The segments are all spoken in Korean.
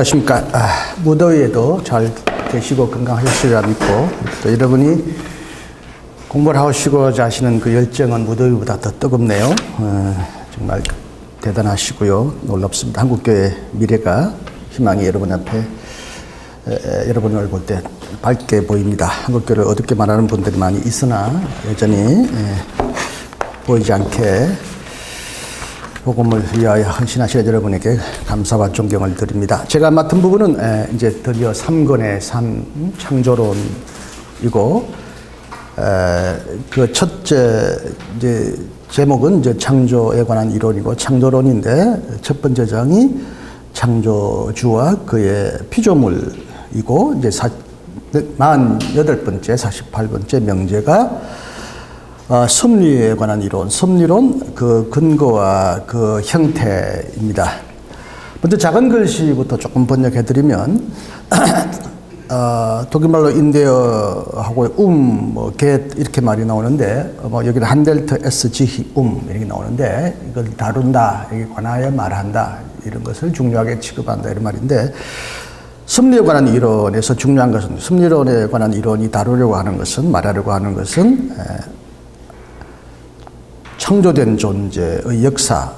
안녕하십니까. 무더위에도 잘 계시고 건강하셨으리라 믿고, 또 여러분이 공부를 하시고자 하시는 그 열정은 무더위보다 더 뜨겁네요. 정말 대단하시고요. 놀랍습니다. 한국교회 미래가, 희망이 여러분 앞에, 여러분을 볼 때 밝게 보입니다. 한국교회를 어둡게 말하는 분들이 많이 있으나 여전히 보이지 않게 복음을 위하여 헌신하실 여러분에게 감사와 존경을 드립니다. 제가 맡은 부분은 이제 드디어 3권의 3 창조론이고, 그 첫째 이제 제목은 이제 창조에 관한 이론이고 창조론인데, 첫 번째 장이 창조주와 그의 피조물이고, 이제 48번째, 48번째 명제가 섭리에 관한 이론, 섭리론 그 근거와 그 형태입니다. 먼저 작은 글씨부터 조금 번역해드리면, 독일말로 인데어하고 get 이렇게 말이 나오는데, 여기는 한델트 SG 이렇게 나오는데, 이걸 다룬다, 여기 관하여 말한다, 이런 것을 중요하게 취급한다, 이런 말인데, 섭리에 관한 이론에서 중요한 것은, 섭리론에 관한 이론이 다루려고 하는 것은, 말하려고 하는 것은 창조된 존재의 역사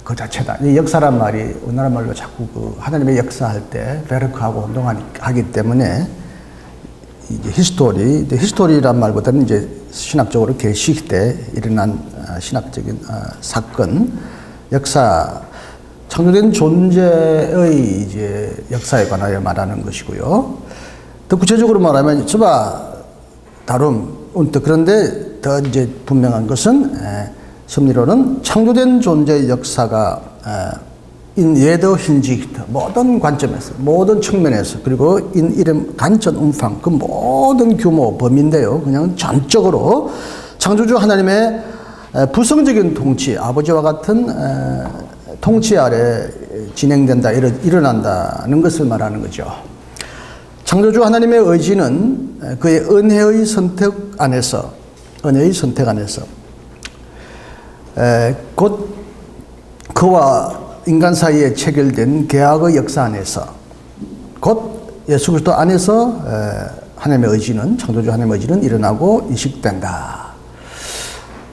그 자체다. 이 역사란 말이 우리나라 말로 자꾸 그 하나님의 역사할 때 베르크하고 혼동하기 때문에 이제 히스토리란 말보다는 이제 신학적으로 계시기 때 일어난 신학적인 사건, 역사, 창조된 존재의 이제 역사에 관하여 말하는 것이고요. 더 구체적으로 말하면 다룸. 그런데 더 이제 분명한 것은 섭리론은 창조된 존재의 역사가 in jeder Hinsicht 모든 관점에서, 모든 측면에서, 그리고 in ihrem ganzen Umfang 그 모든 규모 범위인데요. 그냥 전적으로 창조주 하나님의 부성적인 통치, 아버지와 같은 통치 아래 진행된다, 일어난다는 것을 말하는 거죠. 창조주 하나님의 의지는 그의 은혜의 선택 안에서 곧 그와 인간 사이에 체결된 계약의 역사 안에서, 곧 예수 그리스도 안에서 하나님의 의지는, 창조주 하나님의 의지는 일어나고 이식된다.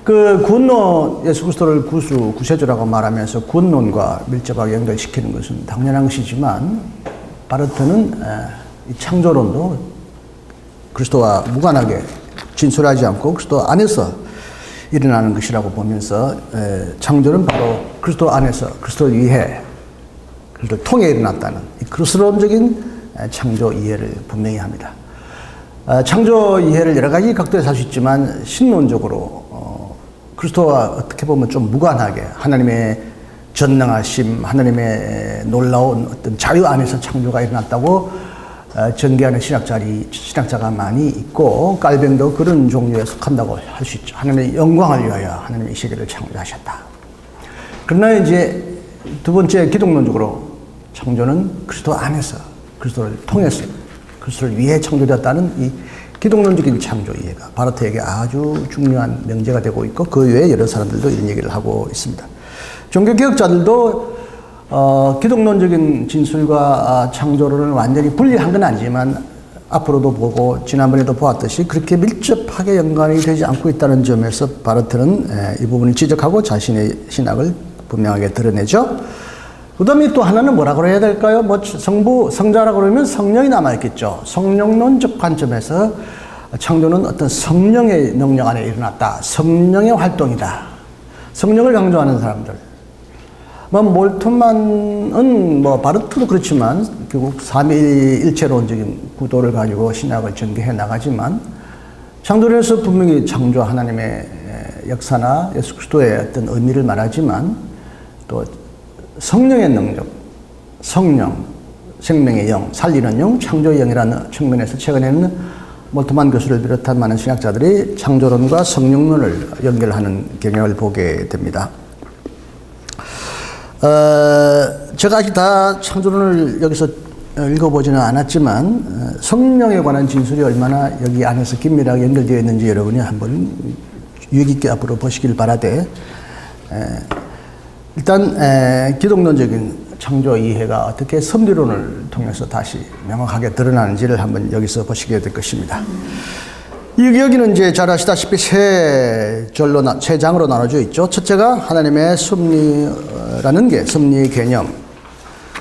그 구원론, 예수 그리스도를 구세주라고 말하면서 구원론과 밀접하게 연결시키는 것은 당연한 것이지만, 바르트는 이 창조론도 그리스도와 무관하게 진술하지 않고 그리스도 안에서 일어나는 것이라고 보면서, 창조는 바로 그리스도 안에서, 그리스도를 위해, 그리스도를 통해 일어났다는 이 그리스도론적인 창조 이해를 분명히 합니다. 창조 이해를 여러 가지 각도에서 할 수 있지만, 신론적으로 그리스도와 어떻게 보면 좀 무관하게 하나님의 전능하심, 하나님의 놀라운 어떤 자유 안에서 창조가 일어났다고 전개하는 신학자가 많이 있고, 깔뱅도 그런 종류에 속한다고 할 수 있죠. 하나님의 영광을 위하여 하나님의 이 세계를 창조하셨다. 그러나 이제 두 번째 기독론적으로 창조는 그리스도 안에서, 그리스도를 통해서, 그리스도를 위해 창조되었다는 이 기독론적인 창조 이해가 바르트에게 아주 중요한 명제가 되고 있고, 그 외에 여러 사람들도 이런 얘기를 하고 있습니다. 종교개혁자들도 기독론적인 진술과 창조론을 완전히 분리한 건 아니지만, 앞으로도 보고 지난번에도 보았듯이 그렇게 밀접하게 연관이 되지 않고 있다는 점에서 바르트는 이 부분을 지적하고 자신의 신학을 분명하게 드러내죠. 그 다음에 또 하나는 뭐라고 해야 될까요? 성자라고 그러면 성령이 남아있겠죠. 성령론적 관점에서 창조는 어떤 성령의 능력 안에 일어났다. 성령의 활동이다. 성령을 강조하는 사람들. 몰트만은 바르트도 그렇지만 결국 삼위일체론적인 구도를 가지고 신학을 전개해 나가지만, 창조론에서 분명히 창조 하나님의 역사나 예수 그리스도의 어떤 의미를 말하지만, 또 성령의 능력, 성령, 생명의 영, 살리는 영, 창조의 영이라는 측면에서 최근에는 몰트만 교수를 비롯한 많은 신학자들이 창조론과 성령론을 연결하는 경향을 보게 됩니다. 제가 아직 다 창조론을 여기서 읽어보지는 않았지만, 성령에 관한 진술이 얼마나 여기 안에서 긴밀하게 연결되어 있는지 여러분이 한번 유익 있게 앞으로 보시길 바라되, 일단 기독론적인 창조 이해가 어떻게 섭리론을 통해서 다시 명확하게 드러나는지를 한번 여기서 보시게 될 것입니다. 여기는 이제 잘 아시다시피 세 장으로 나눠져 있죠. 첫째가 하나님의 섭리라는 게 섭리의 개념.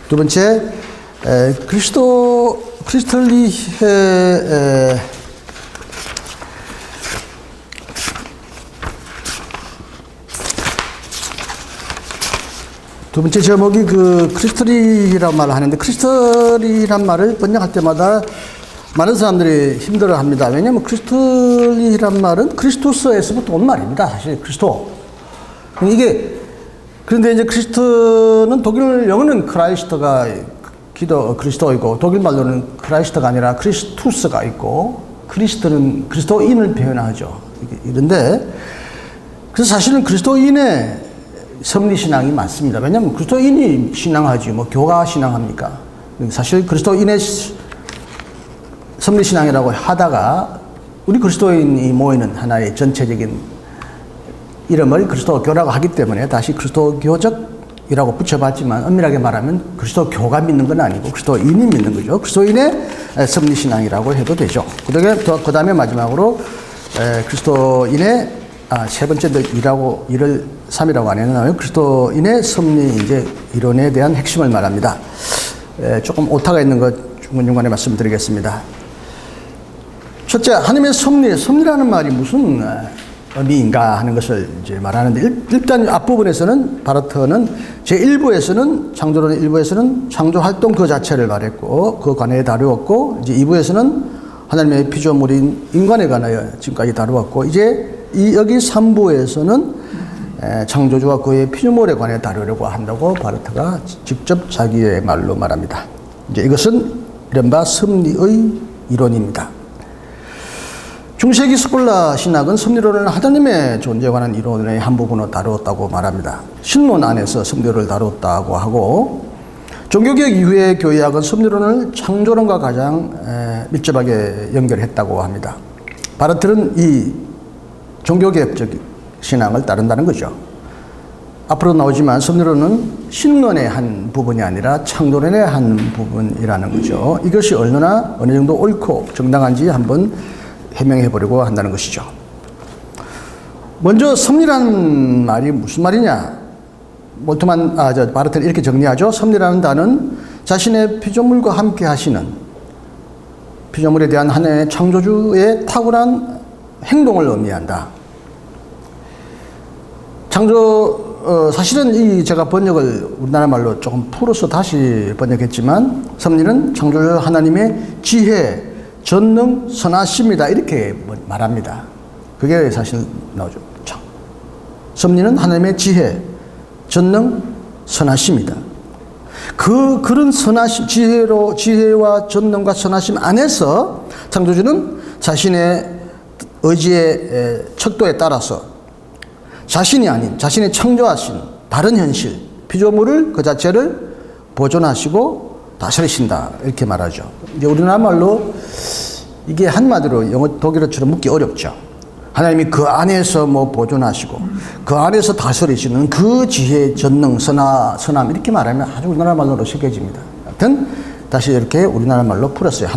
두 번째, 크리스톨리의 두 번째 제목이 크리스톨이란 말을 하는데, 크리스톨이란 말을 번역할 때마다 많은 사람들이 힘들어 합니다. 왜냐하면 크리스톨이란 말은 크리스토스에서부터 온 말입니다. 사실 크리스토. 그런데 이제 크리스토는 독일 영어는 크라이스트가 그리스도이고, 독일 말로는 크라이스트가 아니라 크리스투스가 있고, 크리스트는 그리스도인을 표현하죠. 이런데, 그래서 사실은 그리스도인의 섭리신앙이 맞습니다. 왜냐하면 그리스도인이 신앙하지, 교가 신앙합니까? 사실 그리스도인의 섭리신앙이라고 하다가 우리 그리스도인이 모이는 하나의 전체적인 이름을 그리스도교라고 하기 때문에 다시 그리스도교적이라고 붙여봤지만, 엄밀하게 말하면 그리스도교가 믿는 건 아니고 그리스도인이 믿는 거죠. 그리스도인의 섭리신앙이라고 해도 되죠. 그 다음에 마지막으로 그리스도인의 세 번째 일을 3이라고 안 했나요? 그리스도인의 섭리 이론에 대한 핵심을 말합니다. 조금 오타가 있는 것 중간중간에 말씀드리겠습니다. 첫째, 하나님의 섭리라는 말이 무슨 의미인가 하는 것을 이제 말하는데, 일단 앞부분에서는 바르트는 제1부에서는 창조론 1부에서는 창조 활동 그 자체를 말했고 그 관해에 다루었고, 이제 2부에서는 하나님의 피조물인 인간에 관하여 지금까지 다루었고, 이제 여기 3부에서는 창조주와 그의 피조물에 관해 다루려고 한다고 바르트가 직접 자기의 말로 말합니다. 이제 이것은 이른바 섭리의 이론입니다. 중세기 스콜라 신학은 섭리론을 하나님의 존재에 관한 이론의 한 부분으로 다루었다고 말합니다. 신론 안에서 섭리를 다루었다고 하고, 종교개혁 이후의 교회학은 섭리론을 창조론과 가장 밀접하게 연결했다고 합니다. 바르트는 이 종교개혁적 신앙을 따른다는 거죠. 앞으로 나오지만 섭리론은 신론의 한 부분이 아니라 창조론의 한 부분이라는 거죠. 이것이 어느 정도 옳고 정당한지 한번 해명해 보려고 한다는 것이죠. 먼저 섭리라는 말이 무슨 말이냐? 바르트는 이렇게 정리하죠. 섭리라는 단어는 자신의 피조물과 함께 하시는, 피조물에 대한 하나의 창조주의 탁월한 행동을 의미한다. 사실은 제가 번역을 우리나라 말로 조금 풀어서 다시 번역했지만, 섭리는 창조주 하나님의 지혜, 전능, 선하심이다, 이렇게 말합니다. 그게 사실 나오죠. 섭리는 하나님의 지혜, 전능, 선하심이다. 그런 선하심, 지혜와 전능과 선하심 안에서 창조주는 자신의 의지의 척도에 따라서 자신이 아닌, 자신이 창조하신 다른 현실, 피조물을 그 자체를 보존하시고 다스리신다, 이렇게 말하죠. 이제 우리나라 말로 이게 한마디로 영어, 독일어처럼 묻기 어렵죠. 하나님이 그 안에서 보존하시고 그 안에서 다스리시는 그 지혜, 전능, 선함, 이렇게 말하면 아주 우리나라 말로 쉽게집니다. 하여튼 다시 이렇게 우리나라 말로 풀었어요.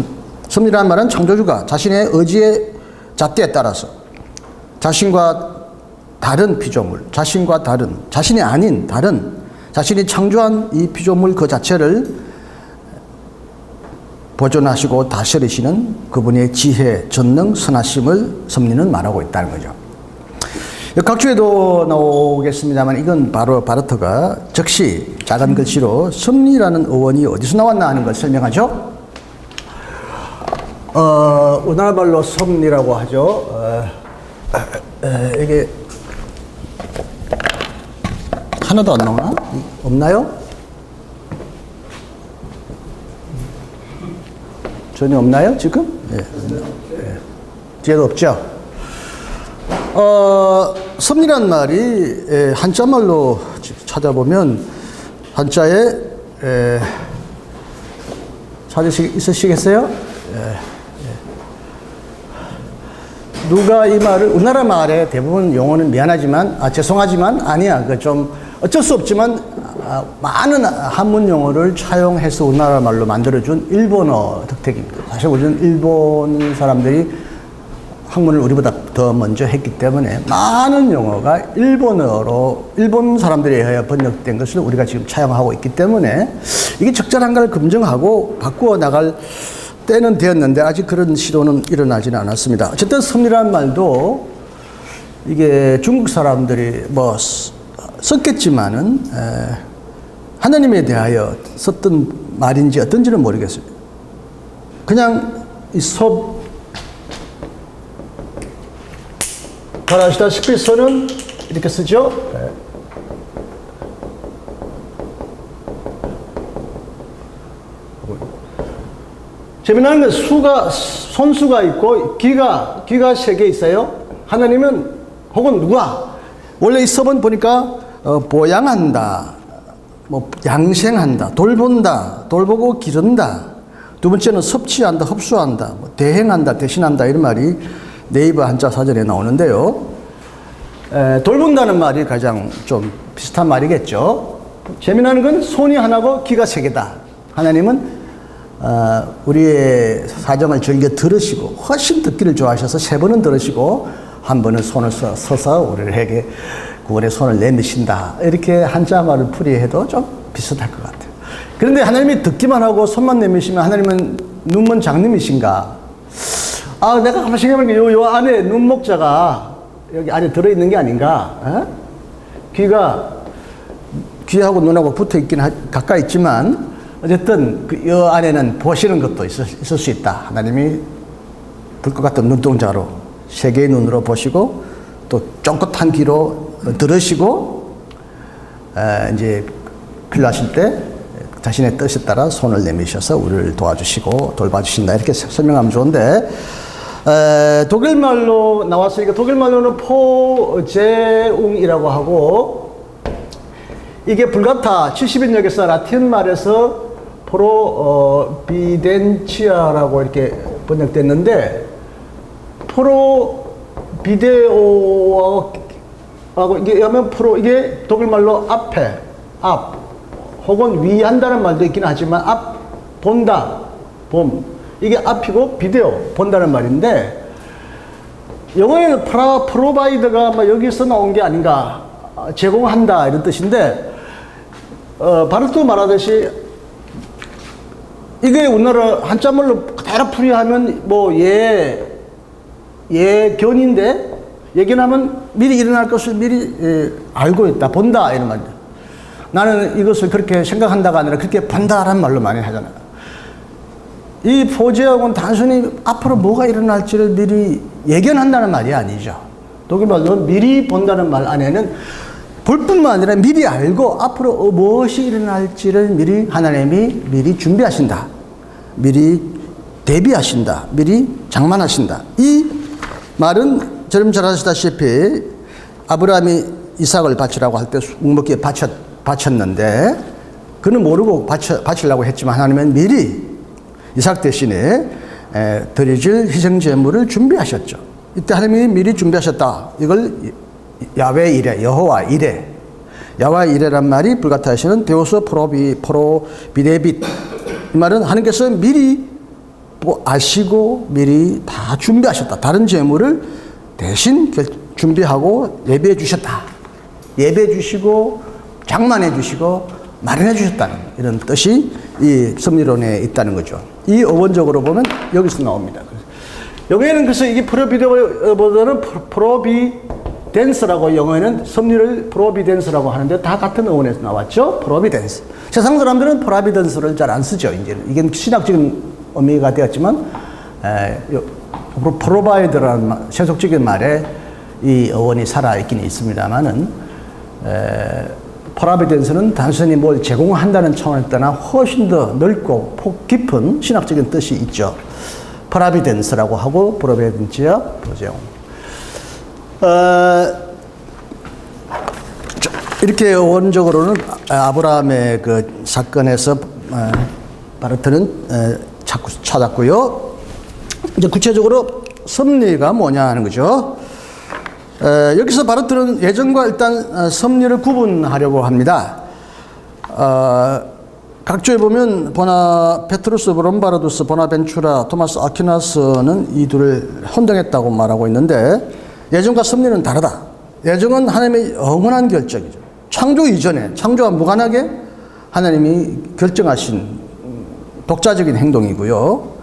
섭리라는 말은 창조주가 자신의 의지의 잣대에 따라서 자신과 다른 피조물, 자신과 다른, 자신이 아닌 다른, 자신이 창조한 이 피조물 그 자체를 보존하시고 다스리시는 그분의 지혜, 전능, 선하심을 섭리는 말하고 있다는 거죠. 각주에도 나오겠습니다만, 이건 바로 바르트가 즉시 작은 글씨로 섭리라는 어원이 어디서 나왔나 하는 걸 설명하죠. 우리나라 말로 섭리라고 하죠. 이게 하나도 안 나오나? 없나요? 전혀 없나요, 지금? 예. 뒤에도 없죠? 섭리란 말이 한자말로 찾아보면, 한자에 찾을 수 있으시겠어요? 누가 이 말을, 우리나라 말에 대부분 용어는 미안하지만, 죄송하지만, 아니야. 좀 어쩔 수 없지만 많은 한문 용어를 차용해서 우리나라 말로 만들어준 일본어 덕택입니다. 사실 우리는 일본 사람들이 학문을 우리보다 더 먼저 했기 때문에 많은 용어가 일본어로 일본 사람들에 의해 번역된 것을 우리가 지금 차용하고 있기 때문에 이게 적절한가를 검증하고 바꾸어 나갈 때는 되었는데 아직 그런 시도는 일어나지는 않았습니다. 어쨌든 섭리라는 말도 이게 중국 사람들이 뭐 썼겠지만은 하나님에 대하여 썼던 말인지 어떤지는 모르겠어요. 그냥 이 잘 아시다시피 서는 이렇게 쓰죠. 재미나는 건 손수가 있고 귀가 3개 있어요. 하나님은 혹은 누가 원래 이 섭은 보니까 보양한다, 뭐 양생한다, 돌본다, 돌보고 기른다. 두 번째는 섭취한다, 흡수한다, 뭐 대행한다, 대신한다 이런 말이 네이버 한자 사전에 나오는데요. 돌본다는 말이 가장 좀 비슷한 말이겠죠. 재미나는 건 손이 하나고 귀가 3개다. 하나님은 우리의 사정을 즐겨 들으시고 훨씬 듣기를 좋아하셔서 3번은 들으시고 한 번은 손을 써서 우리에게 구원의 손을 내미신다. 이렇게 한자 말을 풀이해도 좀 비슷할 것 같아요. 그런데 하나님이 듣기만 하고 손만 내미시면 하나님은 눈먼 장님이신가? 내가 한번 생각해보니까 요 안에 눈목자가 여기 안에 들어있는 게 아닌가? 귀하고 눈하고 붙어 있긴 가까이 있지만 어쨌든 이 안에는 보시는 것도 있을 수 있다. 하나님이 불것 같은 눈동자로 3개의 눈으로 보시고 또 쫑긋한 귀로 들으시고 이제 필요하실 때 자신의 뜻에 따라 손을 내미셔서 우리를 도와주시고 돌봐주신다. 이렇게 설명하면 좋은데 독일말로 나왔으니까 독일말로는 포제웅이라고 하고 이게 불가타 70인역에서 라틴 말에서 프로비덴치아라고 이렇게 번역됐는데 프로비데오하고 이게 하면 이게 독일말로 앞 혹은 위한다는 말도 있긴 하지만 본다 이게 앞이고 비데오 본다는 말인데 영어에는 프로바이더가 아마 여기서 나온 게 아닌가 제공한다 이런 뜻인데 바르트 말하듯이 이게 우리나라 한자말로 그대로 풀이하면 뭐 예견인데 예견하면 미리 일어날 것을 미리 알고 있다 본다 이런 말이죠. 나는 이것을 그렇게 생각한다가 아니라 그렇게 본다라는 말로 많이 하잖아요. 이 포제하고는 단순히 앞으로 뭐가 일어날지를 미리 예견한다는 말이 아니죠. 독일말로 미리 본다는 말 안에는 볼 뿐만 아니라 미리 알고 앞으로 무엇이 일어날지를 미리 하나님이 미리 준비하신다. 미리 대비하신다. 미리 장만하신다. 이 말은 여러분 잘 아시다시피 아브라함이 이삭을 바치라고 할 때 묵묵히 바쳤는데 그는 모르고 바치려고 했지만 하나님은 미리 이삭 대신에 드려질 희생제물을 준비하셨죠. 이때 하나님이 미리 준비하셨다. 이걸 야훼 이레, 여호와 이레. 야훼 이레란 말이 불가타에서는 데오스 프로비데빗. 이 말은 하나님께서 미리 아시고 미리 다 준비하셨다. 다른 제물을 대신 준비하고 예배해 주셨다. 예배해 주시고 장만해 주시고 마련해 주셨다는 이런 뜻이 이 섭리론에 있다는 거죠. 이 어원적으로 보면 여기서 나옵니다. 여기에는 그래서 이게 프로비데오보다는 프로비덴스라고 영어에는 섭리를 프로비덴스라고 하는데 다 같은 어원에서 나왔죠. 프로비덴스. 세상 사람들은 프로비덴스를 잘 안 쓰죠. 이제는 이게 신학적인 의미가 되었지만 프로바이더라는 세속적인 말에 이 어원이 살아 있긴 있습니다만은 프로비덴스는 단순히 뭘 제공한다는 차원을 떠나 훨씬 더 넓고 폭 깊은 신학적인 뜻이 있죠. 프로비덴스라고 하고 프로비덴치아 보세요. 이렇게 원적으로는 아브라함의 그 사건에서 바르트는 자꾸 찾았고요. 이제 구체적으로 섭리가 뭐냐 하는 거죠. 여기서 바르트는 예전과 일단 섭리를 구분하려고 합니다. 각주에 보면 페트루스, 롬바르두스, 보나벤추라, 토마스 아퀴나스는 이 둘을 혼동했다고 말하고 있는데 예정과 섭리는 다르다. 예정은 하나님의 영원한 결정이죠. 창조 이전에 창조와 무관하게 하나님이 결정하신 독자적인 행동이고요.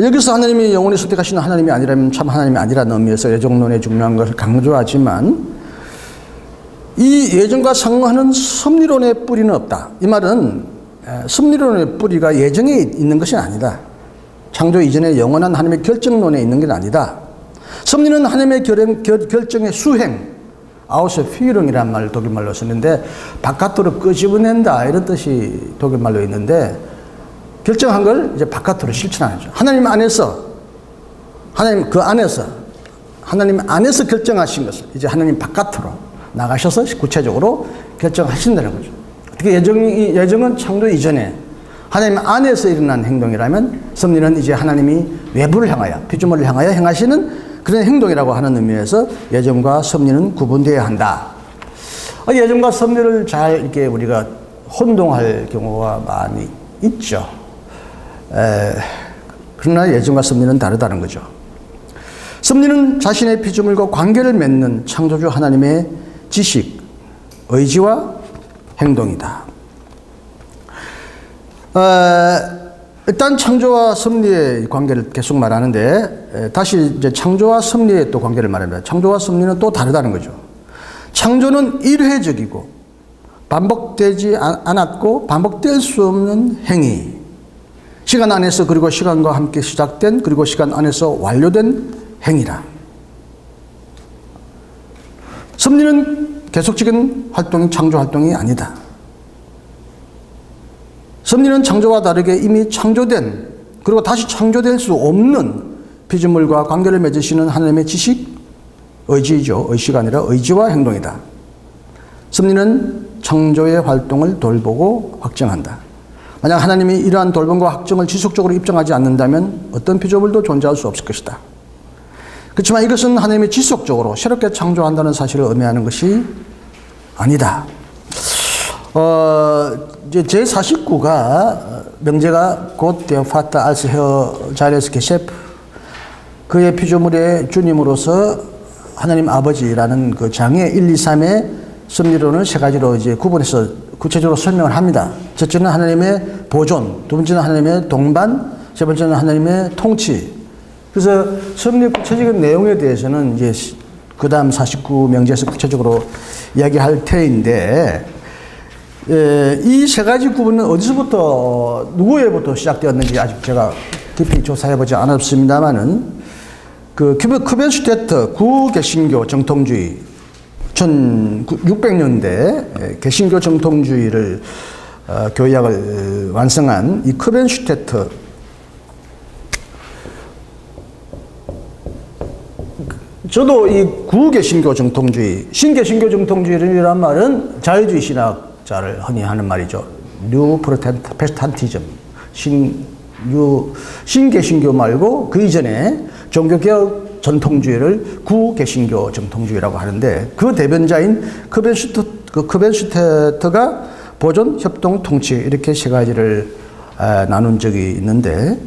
여기서 하나님이 영원히 선택하시는 하나님이 아니라면 참 하나님이 아니라는 의미에서 예정론의 중요한 것을 강조하지만 이 예정과 상응하는 섭리론의 뿌리는 없다. 이 말은 섭리론의 뿌리가 예정에 있는 것이 아니다. 창조 이전에 영원한 하나님의 결정론에 있는 게 아니다. 섭리는 하나님의 결정의 수행, 아우스피르ung이라는 말을 독일말로 썼는데 바깥으로 끄집어낸다 이런 뜻이 독일말로 있는데 결정한 걸 이제 바깥으로 실천하는 거죠. 하나님 안에서 하나님 안에서 결정하신 것을 이제 하나님 바깥으로 나가셔서 구체적으로 결정하신다는 거죠. 어떻게 예정은 창조 이전에 하나님 안에서 일어난 행동이라면 섭리는 이제 하나님이 외부를 향하여 피조물을 향하여 행하시는 그런 행동이라고 하는 의미에서 예정과 섭리는 구분되어야 한다. 예정과 섭리를 잘 이렇게 우리가 혼동할 경우가 많이 있죠. 그러나 예정과 섭리는 다르다는 거죠. 섭리는 자신의 피조물과 관계를 맺는 창조주 하나님의 지식, 의지와 행동이다. 일단 창조와 섭리의 관계를 계속 말하는데 다시 이제 창조와 섭리의 또 관계를 말합니다. 창조와 섭리는 또 다르다는 거죠. 창조는 일회적이고 반복되지 않았고 반복될 수 없는 행위. 시간 안에서 그리고 시간과 함께 시작된 그리고 시간 안에서 완료된 행위라. 섭리는 계속적인 활동이 창조 활동이 아니다. 섭리는 창조와 다르게 이미 창조된 그리고 다시 창조될 수 없는 피조물과 관계를 맺으시는 하나님의 지식, 의지이죠. 의식이 아니라 의지와 행동이다. 섭리는 창조의 활동을 돌보고 확정한다. 만약 하나님이 이러한 돌봄과 확정을 지속적으로 입증하지 않는다면 어떤 피조물도 존재할 수 없을 것이다. 그렇지만 이것은 하나님이 지속적으로 새롭게 창조한다는 사실을 의미하는 것이 아니다. 이제 제49가 명제가 곧 der Vater als Herr seines Geschöpfs 그의 피조물의 주님으로서 하나님 아버지라는 그 장애 1, 2, 3의 섭리론을 세 가지로 이제 구분해서 구체적으로 설명을 합니다. 첫째는 하나님의 보존, 두 번째는 하나님의 동반, 세 번째는 하나님의 통치. 그래서 섭리 구체적인 내용에 대해서는 이제 그 다음 49 명제에서 구체적으로 이야기할 터인데, 이 세 가지 구분은 어디서부터, 누구에부터 시작되었는지 아직 제가 깊이 조사해보지 않았습니다만은, 그 크벤슈테트 구개신교 정통주의 1600년대 개신교 정통주의를 교약을 완성한 이 크벤슈테트 저도 이 구개신교 정통주의, 신개신교 정통주의란 말은 자유주의 신학자를 흔히 하는 말이죠. 뉴 프로테스탄티즘, 신개신교 말고 그 이전에 종교개혁 전통주의를 구개신교 정통주의라고 하는데 그 대변자인 크벤슈테트가 보존, 협동, 통치 이렇게 세 가지를 나눈 적이 있는데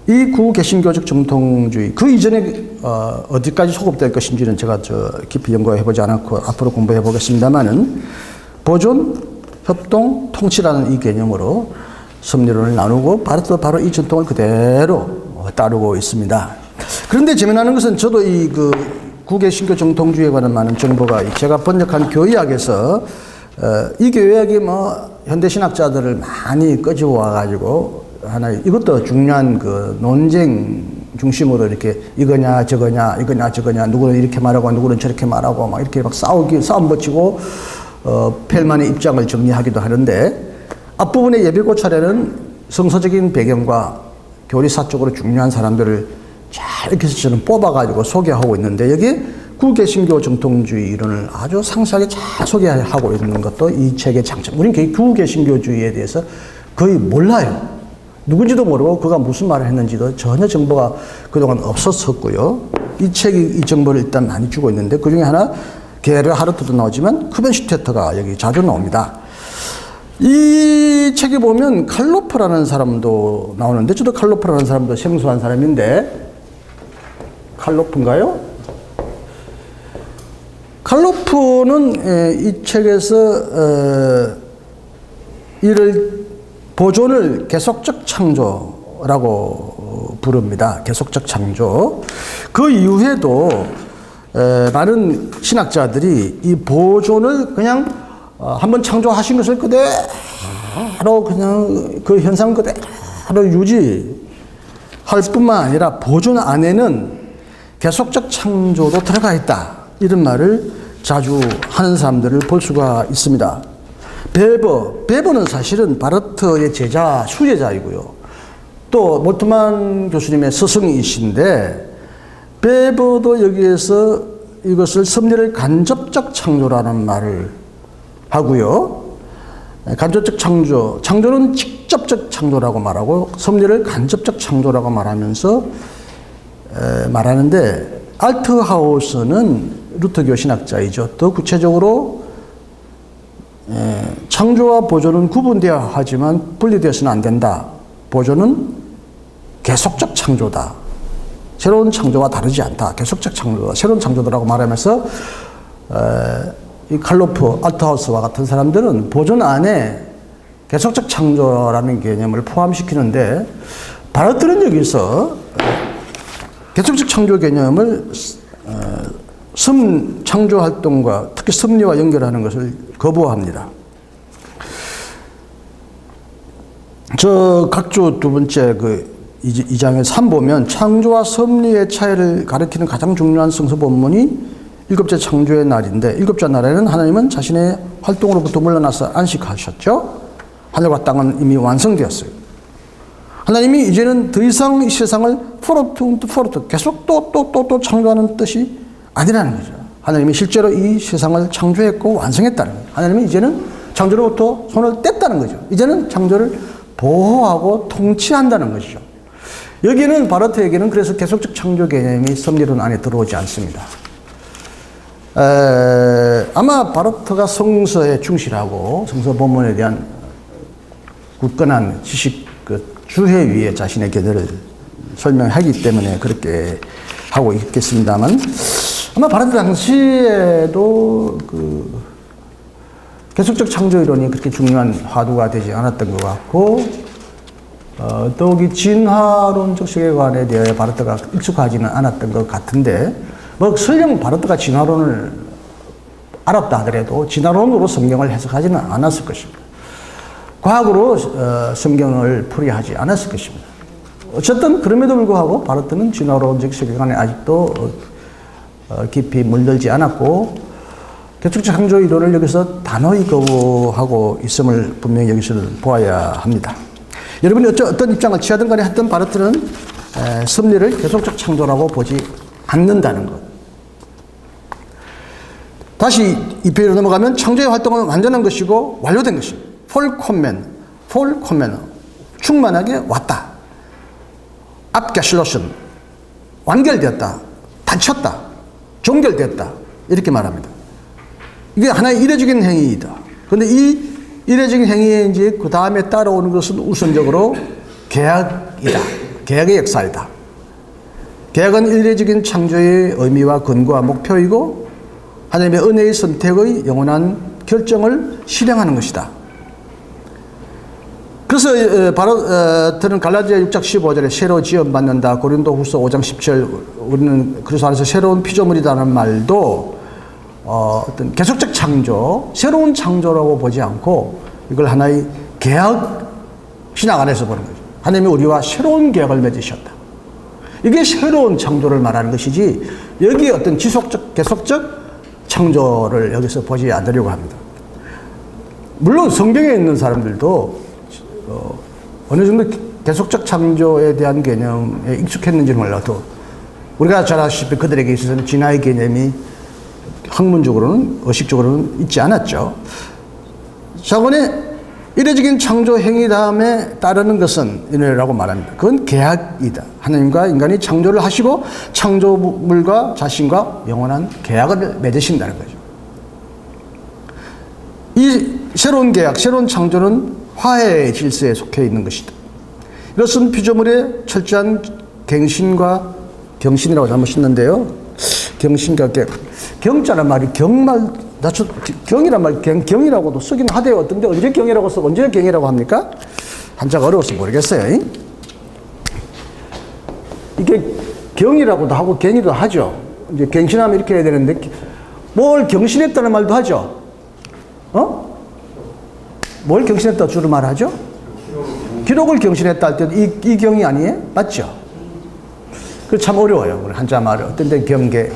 이 구개신교적 정통주의 그 이전에 어디까지 소급될 것인지는 제가 깊이 연구해보지 않았고 앞으로 공부해 보겠습니다만은 보존, 협동, 통치라는 이 개념으로 섭리론을 나누고 바로 이 전통을 그대로 따르고 있습니다. 그런데 재미나는 것은 저도 이 구개신교 정통주의에 관한 많은 정보가 제가 번역한 교의학에서 이 교의학이 현대신학자들을 많이 끄집어 와가지고 이것도 중요한 논쟁 중심으로 이렇게 이거냐 저거냐 누구는 이렇게 말하고 누구는 저렇게 말하고 막 이렇게 싸움 붙이고 펠만의 입장을 정리하기도 하는데 앞부분의 예비고찰에는 성서적인 배경과 교리사적으로 중요한 사람들을 잘 이렇게 저는 뽑아가지고 소개하고 있는데 여기 구개신교 정통주의 이론을 아주 상세하게 잘 소개하고 있는 것도 이 책의 장점. 우리는 구개신교주의에 대해서 거의 몰라요. 누군지도 모르고 그가 무슨 말을 했는지도 전혀 정보가 그동안 없었었고요. 이 책이 이 정보를 일단 많이 주고 있는데 그 중에 하나 게르하르트도 나오지만 크벤슈테트가 여기 자주 나옵니다. 이 책에 보면 칼로프라는 사람도 나오는데, 저도 칼로프라는 사람도 생소한 사람인데, 칼로프인가요? 칼로프는 이 책에서 이를 보존을 계속적 창조라고 부릅니다. 계속적 창조. 그 이후에도 많은 신학자들이 이 보존을 그냥 한번 창조하신 것을 그대로 그냥 그 현상 그대로 유지할 뿐만 아니라 보존 안에는 계속적 창조도 들어가 있다. 이런 말을 자주 하는 사람들을 볼 수가 있습니다. 베버는 사실은 바르트의 제자, 수제자이고요. 또 몰트만 교수님의 스승이신데, 베버도 여기에서 이것을 섭리를 간접적 창조라는 말을 하고요. 간접적 창조, 창조는 직접적 창조라고 말하고 섭리를 간접적 창조라고 말하면서 말하는데, 알트하우스는 루터교 신학자이죠. 더 구체적으로 창조와 보존은 구분되어야 하지만 분리되어서는 안 된다. 보존은 계속적 창조다. 새로운 창조와 다르지 않다. 계속적 창조다. 새로운 창조다라고 말하면서 이 칼로프, 알트하우스와 같은 사람들은 보존 안에 계속적 창조라는 개념을 포함시키는데, 바르트는 여기서 계속적 창조 개념을 창조 활동과 특히 섭리와 연결하는 것을 거부합니다. 저 각주 두 번째 이 장에 3 보면 창조와 섭리의 차이를 가리키는 가장 중요한 성서 본문이 일곱째 창조의 날인데, 일곱째 날에는 하나님은 자신의 활동으로부터 물러나서 안식하셨죠. 하늘과 땅은 이미 완성되었어요. 하나님이 이제는 더 이상 이 세상을 계속 또 창조하는 뜻이 아니라는 거죠. 하나님이 실제로 이 세상을 창조했고 완성했다는 거예요. 하나님이 이제는 창조로부터 손을 뗐다는 거죠. 이제는 창조를 보호하고 통치한다는 것이죠. 여기는 바르트에게는 그래서 계속적 창조 개념이 섭리론 안에 들어오지 않습니다. 아마 바르트가 성서에 충실하고 성서 본문에 대한 굳건한 지식 주해 위에 자신의 견해를 설명하기 때문에 그렇게 하고 있겠습니다만, 아마 바르트 당시에도 계속적 창조 이론이 그렇게 중요한 화두가 되지 않았던 것 같고, 더욱이 진화론적 세계관에 대해 바르트가 익숙하지는 않았던 것 같은데, 설령 바르트가 진화론을 알았다 하더라도 진화론으로 성경을 해석하지는 않았을 것입니다. 과학으로 성경을 풀이하지 않았을 것입니다. 어쨌든 그럼에도 불구하고 바르트는 진화론적 세계관에 아직도 깊이 물들지 않았고, 계속적 창조 이론을 여기서 단호히 거부하고 있음을 분명히 여기서는 보아야 합니다. 여러분이 어떤 입장을 취하든 간에 하여튼 바르트는 섭리를 계속적 창조라고 보지 않는다는 것. 다시 이 페이지로 넘어가면 창조의 활동은 완전한 것이고 완료된 것입니다. 폴코멘, 충만하게 왔다. 압게슐로션, 완결되었다, 닫혔다, 종결되었다, 이렇게 말합니다. 이게 하나의 이례적인 행위이다. 그런데 이 이례적인 행위에 이제 그 다음에 따라오는 것은 우선적으로 계약이다. 계약의 역사이다. 계약은 이례적인 창조의 의미와 근거와 목표이고 하나님의 은혜의 선택의 영원한 결정을 실행하는 것이다. 그래서 바르트는 갈라디아 6장 15절에 새로 지음받는다, 고린도후서 5장 17 우리는 그리스도 안에서 새로운 피조물이라는 말도 어떤 계속적 창조, 새로운 창조라고 보지 않고 이걸 하나의 계약 신학 안에서 보는 거죠. 하나님이 우리와 새로운 계약을 맺으셨다. 이게 새로운 창조를 말하는 것이지 여기에 어떤 지속적, 계속적 창조를 여기서 보지 않으려고 합니다. 물론 성경에 있는 사람들도 어느 정도 계속적 창조에 대한 개념에 익숙했는지 몰라도 우리가 잘 아시다시피 그들에게 있어서는 진화의 개념이 학문적으로는 의식적으로는 있지 않았죠. 자본의 이례적인 창조 행위 다음에 따르는 것은 이라고 말합니다. 그건 계약이다. 하나님과 인간이 창조를 하시고 창조물과 자신과 영원한 계약을 맺으신다는 거죠. 이 새로운 계약, 새로운 창조는 화해의 질서에 속해 있는 것이다. 이것은 피조물의 철저한 갱신과 경신이라고 잘못 썼는데요. 경신과 경자란 말이 경말, 경이란 말이 경이라고도 쓰긴 하대요. 어떤데 언제 경이라고 쓰고 언제 경이라고 합니까? 한자가 어려워서 모르겠어요. 이게 경이라고도 하고 경이도 하죠. 이제 갱신하면 이렇게 해야 되는데 뭘 경신했다는 말도 하죠. 뭘 경신했다 주로 말하죠? 기록을 경신했다 할 때도 이 경이 아니에요? 맞죠? 그 참 어려워요. 한자 말을 어떤 데 경계.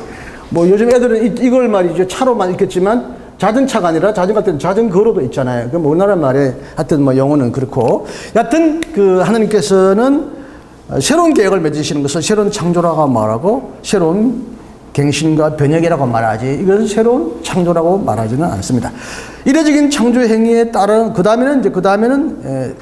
뭐 요즘 애들은 이걸 말이죠. 차로만 읽겠지만 자전차가 아니라 자전거 때는 자전거로도 있잖아요. 그럼 우리나라 말에 하여튼 뭐 영어는 그렇고. 여하튼 그 하나님께서는 새로운 계획을 맺으시는 것을 새로운 창조라고 말하고 새로운 갱신과 변혁이라고 말하지 이것은 새로운 창조라고 말하지는 않습니다. 이례적인 창조 행위에 따른 그 다음에는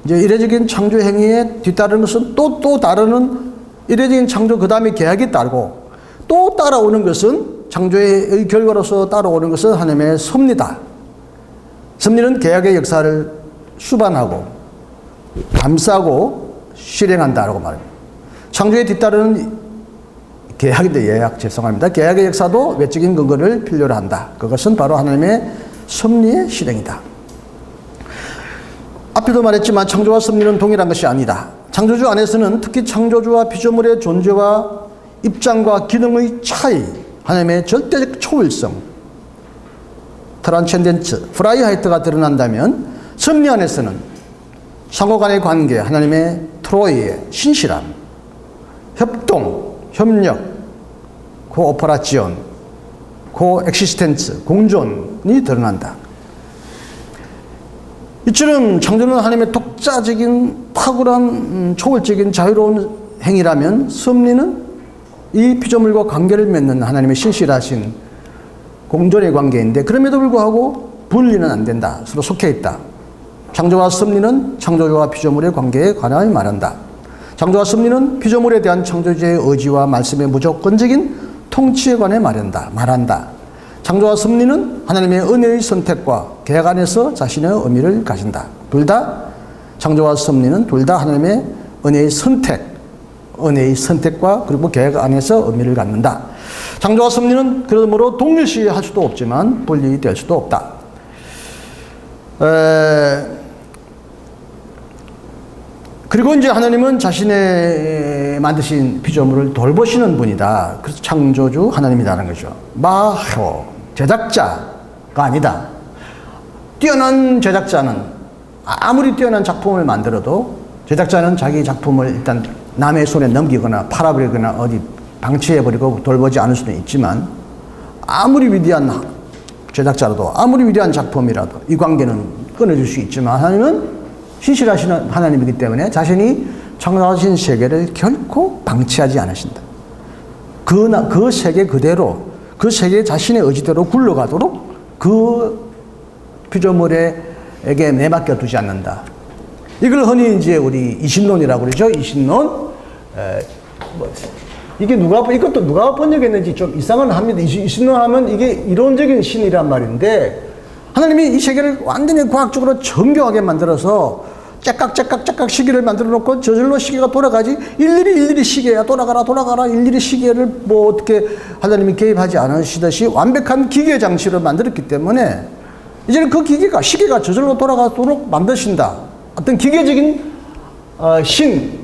이제 이례적인 창조 행위에 뒤따르는 것은 또 다른 이례적인 창조 그 다음에 계약이 따르고 또 따라오는 것은 창조의 결과로서 따라오는 것은 하나님의 섭리다. 섭리는 계약의 역사를 수반하고 감싸고 실행한다라고 말합니다. 창조에 뒤따르는 계약인데 예약 죄송합니다. 계약의 역사도 외적인 근거를 필요로 한다. 그것은 바로 하나님의 섭리의 실행이다. 앞에도 말했지만 창조와 섭리는 동일한 것이 아니다. 창조주 안에서는 특히 창조주와 피조물의 존재와 입장과 기능의 차이, 하나님의 절대적 초월성, 트란첸덴츠, 프라이하이트가 드러난다면 섭리 안에서는 상호 간의 관계, 하나님의 트로이의 신실함, 협동, 협력, 코오퍼라치온, 코엑시스텐스, 공존이 드러난다. 이처럼 창조는 하나님의 독자적인 탁월한 초월적인 자유로운 행위라면 섭리는 이 피조물과 관계를 맺는 하나님의 신실하신 공존의 관계인데 그럼에도 불구하고 분리는 안 된다. 서로 속해 있다. 창조와 섭리는 창조주와 피조물의 관계에 관하여 말한다. 창조와 섭리는 피조물에 대한 창조주의 의지와 말씀의 무조건적인 통치에 관해 말한다. 창조와 섭리는 하나님의 은혜의 선택과 계약 안에서 자신의 의미를 가진다. 둘 다 창조와 섭리는 둘 다 하나님의 은혜의 선택과 그리고 계약 안에서 의미를 갖는다. 창조와 섭리는 그러므로 동일시할 수도 없지만 분리될 수도 없다. 그리고 이제 하나님은 자신의 만드신 피조물을 돌보시는 분이다. 그래서 창조주 하나님이라는 거죠. 마호, 제작자가 아니다. 뛰어난 제작자는 아무리 뛰어난 작품을 만들어도 제작자는 자기 작품을 일단 남의 손에 넘기거나 팔아버리거나 어디 방치해버리고 돌보지 않을 수는 있지만 아무리 위대한 제작자라도 아무리 위대한 작품이라도 이 관계는 끊어질 수 있지만 하나님은 신실하시는 하나님이기 때문에 자신이 창조하신 세계를 결코 방치하지 않으신다. 그 세계 그대로 그 세계 자신의 의지대로 굴러가도록 그 피조물에게 내맡겨 두지 않는다. 이걸 흔히 이제 우리 이신론이라고 그러죠. 이신론. 이것도 누가 번역했는지 좀 이상은 합니다. 이신론 하면 이게 이론적인 신이란 말인데 하나님이 이 세계를 완전히 과학적으로 정교하게 만들어서 째깍 시계를 만들어 놓고 저절로 시계가 돌아가지 일일이 시계야 돌아가라 일일이 시계를 뭐 어떻게 하나님이 개입하지 않으시듯이 완벽한 기계 장치를 만들었기 때문에 이제는 그 시계가 저절로 돌아가도록 만드신다. 어떤 기계적인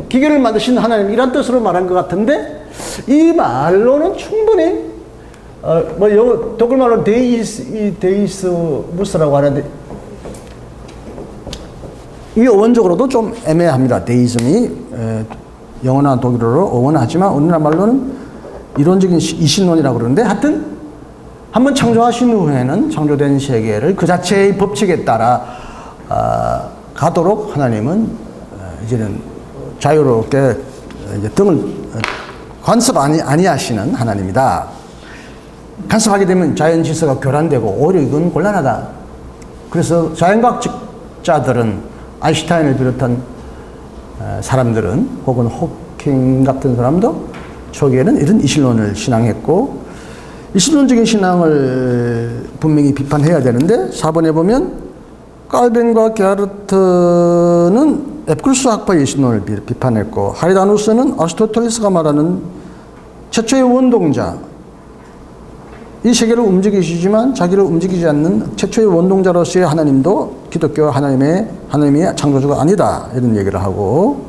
기계를 만드신 하나님 이란 뜻으로 말한 것 같은데 이 말로는 충분히 영어 독일말로 데이스무스라고 하는데 이게 어원적으로도 좀 애매합니다. 데이즘이 영어나 독일어로 어원하지만 우리나라 말로는 이론적인 이신론이라고 그러는데 하여튼 한번 창조하신 후에는 창조된 세계를 그 자체의 법칙에 따라 가도록 하나님은 이제는 자유롭게 이제 등을 간섭 아니하시는 하나님이다. 간섭하게 되면 자연 질서가 교란되고 오히려 이건 곤란하다. 그래서 자연과학자들은 아인슈타인을 비롯한 사람들은 혹은 호킹 같은 사람도 초기에는 이런 이신론을 신앙했고 이 신론적인 신앙을 분명히 비판해야 되는데 4번에 보면 깔벤과 게하르트는 에피쿠르스 학파의 신론을 비판했고 하리다누스는 아리스토텔레스가 말하는 최초의 원동자, 이 세계를 움직이시지만 자기를 움직이지 않는 최초의 원동자로서의 하나님도 기독교 하나님의 창조주가 아니다, 이런 얘기를 하고,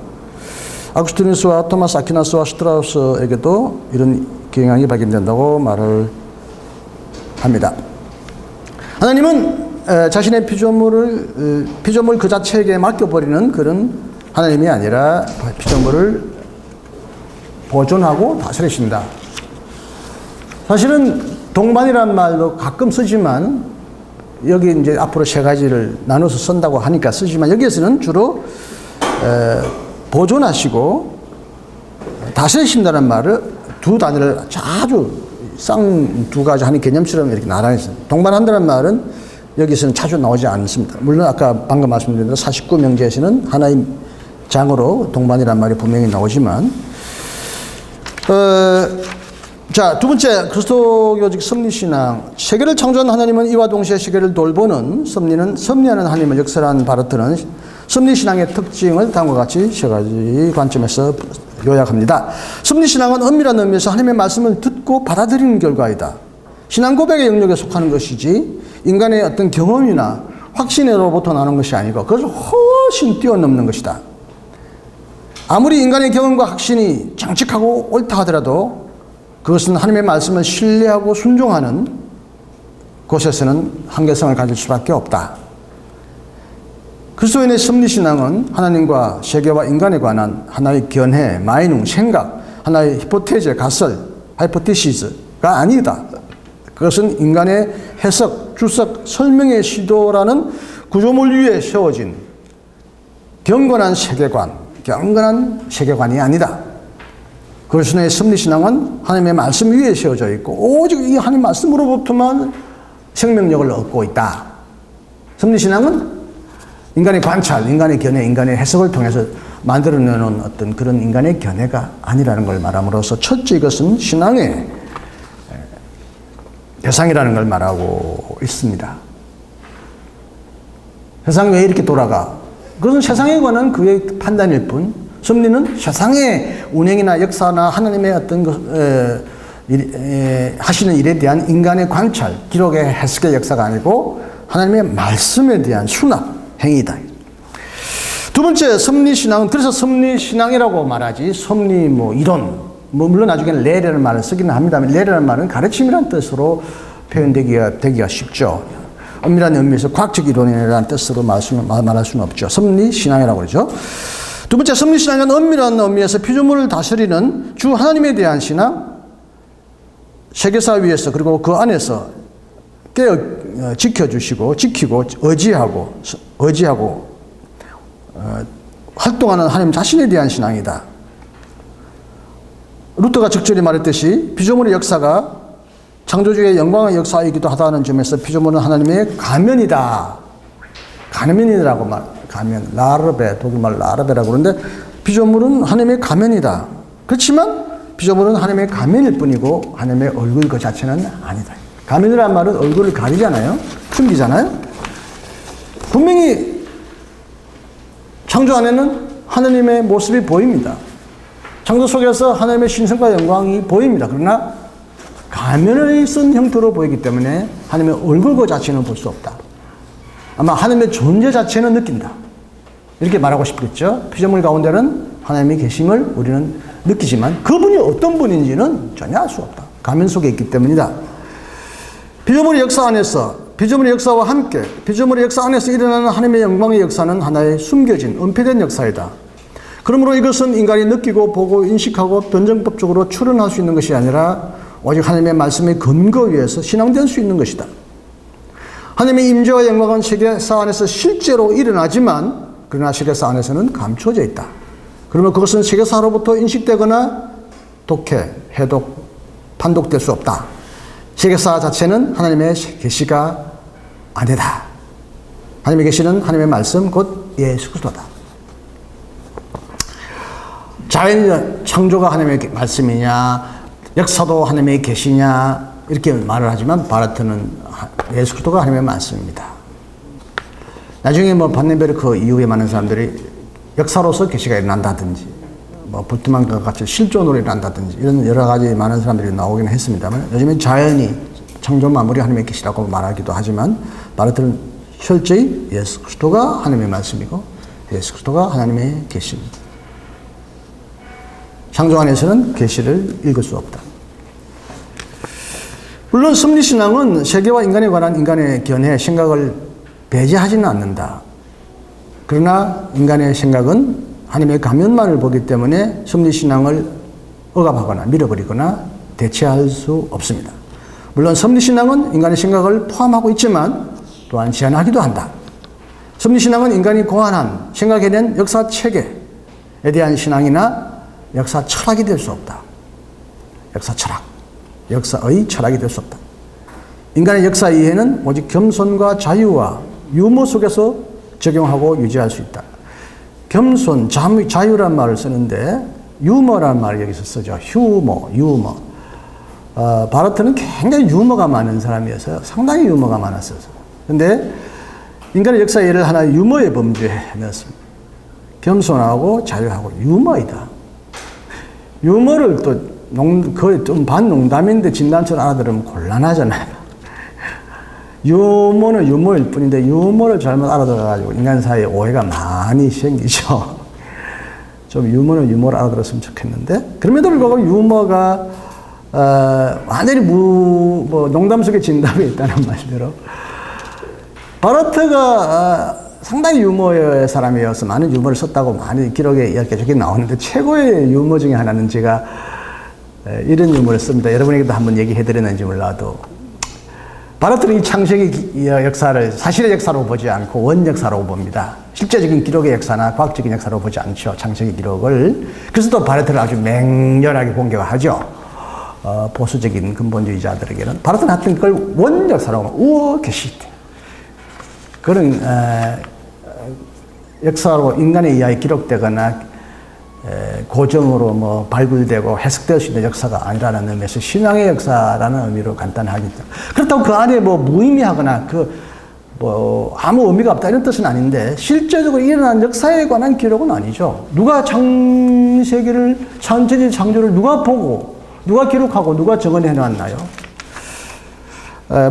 아구스티누스와 토마스 아퀴나스와 스트라우스에게도 이런 경향이 발견된다고 말을 합니다. 하나님은 자신의 피조물 그 자체에게 맡겨버리는 그런 하나님이 아니라 피조물을 보존하고 다스리신다. 사실은 동반이라는 말도 가끔 쓰지만, 여기 이제 앞으로 세 가지를 나눠서 쓴다고 하니까 쓰지만, 여기에서는 주로 보존하시고 다스리신다는 말을 두 단어를 자주 쌍 두 가지 하는 개념처럼 이렇게 나란히 동반한다는 말은 여기서는 자주 나오지 않습니다. 물론 아까 방금 말씀드린 대로 49명제에서는 하나의 장으로 동반이라는 말이 분명히 나오지만, 자, 두 번째, 그리스도교적 섭리신앙. 세계를 창조한 하나님은 이와 동시에 세계를 돌보는 섭리하는 하나님을 역설한 바르트는 섭리신앙의 특징을 다음과 같이 세 가지 관점에서 요약합니다. 섭리신앙은 엄밀한 의미에서 하나님의 말씀을 듣고 받아들이는 결과이다. 신앙 고백의 영역에 속하는 것이지 인간의 어떤 경험이나 확신으로부터 나오는 것이 아니고 그것을 훨씬 뛰어넘는 것이다. 아무리 인간의 경험과 확신이 정직하고 옳다 하더라도 그것은 하나님의 말씀을 신뢰하고 순종하는 곳에서는 한계성을 가질 수밖에 없다. 그리스도인의 섭리신앙은 하나님과 세계와 인간에 관한 하나의 견해, 마이농, 생각, 하나의 히포테제, 가설, 하이포티시스가 아니다. 그것은 인간의 해석, 주석, 설명의 시도라는 구조물 위에 세워진 경건한 세계관이 아니다. 그리스도의 섭리신앙은 하나님의 말씀 위에 세워져 있고 오직 이 하나님 말씀으로부터만 생명력을 얻고 있다. 섭리신앙은 인간의 관찰, 인간의 견해, 인간의 해석을 통해서 만들어내는 어떤 그런 인간의 견해가 아니라는 걸 말함으로써 첫째, 이것은 신앙의 대상이라는 걸 말하고 있습니다. 세상이 왜 이렇게 돌아가? 그것은 세상에 관한 그의 판단일 뿐, 섭리는 세상의 운행이나 역사나 하나님의 어떤 하시는 일에 대한 인간의 관찰, 기록의 해석의 역사가 아니고 하나님의 말씀에 대한 수납, 행위다. 두 번째, 섭리신앙은, 그래서 섭리신앙이라고 말하지, 섭리 이론, 물론 나중에는 레라는 말을 쓰기는 합니다만, 레라는 말은 가르침이라는 뜻으로 표현되기가 쉽죠. 엄밀한 의미에서 과학적 이론이라는 뜻으로 말할 수는 없죠. 섭리신앙이라고 그러죠. 두 번째, 섭리신앙은 엄밀한 의미에서 피조물을 다스리는 주 하나님에 대한 신앙, 세계사 위에서 그리고 그 안에서 지키고 의지하고 활동하는 하나님 자신에 대한 신앙이다. 루터가 적절히 말했듯이 피조물의 역사가 창조주의 영광의 역사이기도 하다는 점에서 피조물은 하나님의 가면이다. 가면이라고 가면, 라르베, 독일말 라르베라고 그러는데 피조물은 하나님의 가면이다. 그렇지만 피조물은 하나님의 가면일 뿐이고 하나님의 얼굴 그 자체는 아니다. 가면이라는 말은 얼굴을 가리잖아요. 숨기잖아요. 분명히 창조 안에는 하나님의 모습이 보입니다. 창조 속에서 하나님의 신성과 영광이 보입니다. 그러나 가면을 쓴 형태로 보이기 때문에 하나님의 얼굴 그 자체는 볼 수 없다. 아마 하나님의 존재 자체는 느낀다. 이렇게 말하고 싶겠죠. 피조물 가운데는 하나님의 계심을 우리는 느끼지만 그분이 어떤 분인지는 전혀 알 수 없다. 가면 속에 있기 때문이다. 피조물의 역사 안에서, 피조물의 역사와 함께 피조물의 역사 안에서 일어나는 하나님의 영광의 역사는 하나의 숨겨진 은폐된 역사이다. 그러므로 이것은 인간이 느끼고 보고 인식하고 변증법적으로 추론할 수 있는 것이 아니라 오직 하나님의 말씀의 근거 위에서 신앙될 수 있는 것이다. 하나님의 임재와 영광은 세계사 안에서 실제로 일어나지만 그러나 세계사 안에서는 감춰져 있다. 그러면 그것은 세계사로부터 인식되거나 독해, 해독, 판독될 수 없다. 세계사 자체는 하나님의 계시가 아니다. 하나님의 계시는 하나님의 말씀 곧 예수 그리스도다. 자연 창조가 하나님의 말씀이냐, 역사도 하나님의 계시냐, 이렇게 말을 하지만 바르트는 예수 그리스도가 하나님의 말씀입니다. 나중에 뭐 반네베르크 이후에 많은 사람들이 역사로서 계시가 일어난다든지 뭐 불트만과 같이 실존으로 일어난다든지 이런 여러 가지 많은 사람들이 나오긴 했습니다만 요즘엔 자연이 창조 만물이 하나님의 계시라고 말하기도 하지만 바르트는 철저히 예수 그리스도가 하나님의 말씀이고 예수 그리스도가 하나님의 계시입니다. 창조 안에서는 계시를 읽을 수 없다. 물론 섭리신앙은 세계와 인간에 관한 인간의 견해, 생각을 배제하지는 않는다. 그러나 인간의 생각은 하나님의 가면만을 보기 때문에 섭리신앙을 억압하거나 밀어버리거나 대체할 수 없습니다. 물론 섭리신앙은 인간의 생각을 포함하고 있지만 또한 제한하기도 한다. 섭리신앙은 인간이 고안한 생각해낸 역사 체계에 대한 신앙이나 역사 철학이 될 수 없다. 역사 철학, 역사의 철학이 될 수 없다. 인간의 역사 이해는 오직 겸손과 자유와 유머 속에서 적용하고 유지할 수 있다. 겸손, 자유란 말을 쓰는데 유머란 말을 여기서 쓰죠. 유머. 바르트는 굉장히 유머가 많은 사람이어서요. 상당히 유머가 많았어요. 근데 인간의 역사 이해를 하나 유머의 범주에 넣었습니다. 겸손하고 자유하고 유머이다. 유머를 또 거의 좀 반농담인데 진담처럼 알아들으면 곤란하잖아요. 유머는 유머일 뿐인데 유머를 잘못 알아들어가지고 인간 사이에 오해가 많이 생기죠. 좀 유머는 유머를 알아들었으면 좋겠는데 그럼에도 불구하고 유머가 완전히 농담 속에 진담이 있다는 말대로 바르트가 상당히 유머의 사람이어서 많은 유머를 썼다고 많이 기록에 이렇게 저기 나오는데 최고의 유머 중에 하나는 제가 이런 유머를 씁니다. 여러분에게도 한번 얘기해드렸는지 몰라도 바르트는 이 창세기 역사를 사실의 역사로 보지 않고 원역사로 봅니다. 실제적인 기록의 역사나 과학적인 역사로 보지 않죠. 창세기 기록을. 그래서 또 바르트를 아주 맹렬하게 공격하죠. 보수적인 근본주의자들에게는. 바르트는 하여튼 그걸 원역사로 우어 계시대. 그런 역사로 인간에 의하여 기록되거나 고정으로 뭐 발굴되고 해석될 수 있는 역사가 아니라는 의미에서 신앙의 역사라는 의미로 간단하겠죠. 그렇다고 그 안에 뭐 무의미하거나 아무 의미가 없다 이런 뜻은 아닌데 실제적으로 일어난 역사에 관한 기록은 아니죠. 누가 창세기를 전체적인 창조를 누가 보고 누가 기록하고 누가 정언해 놨나요?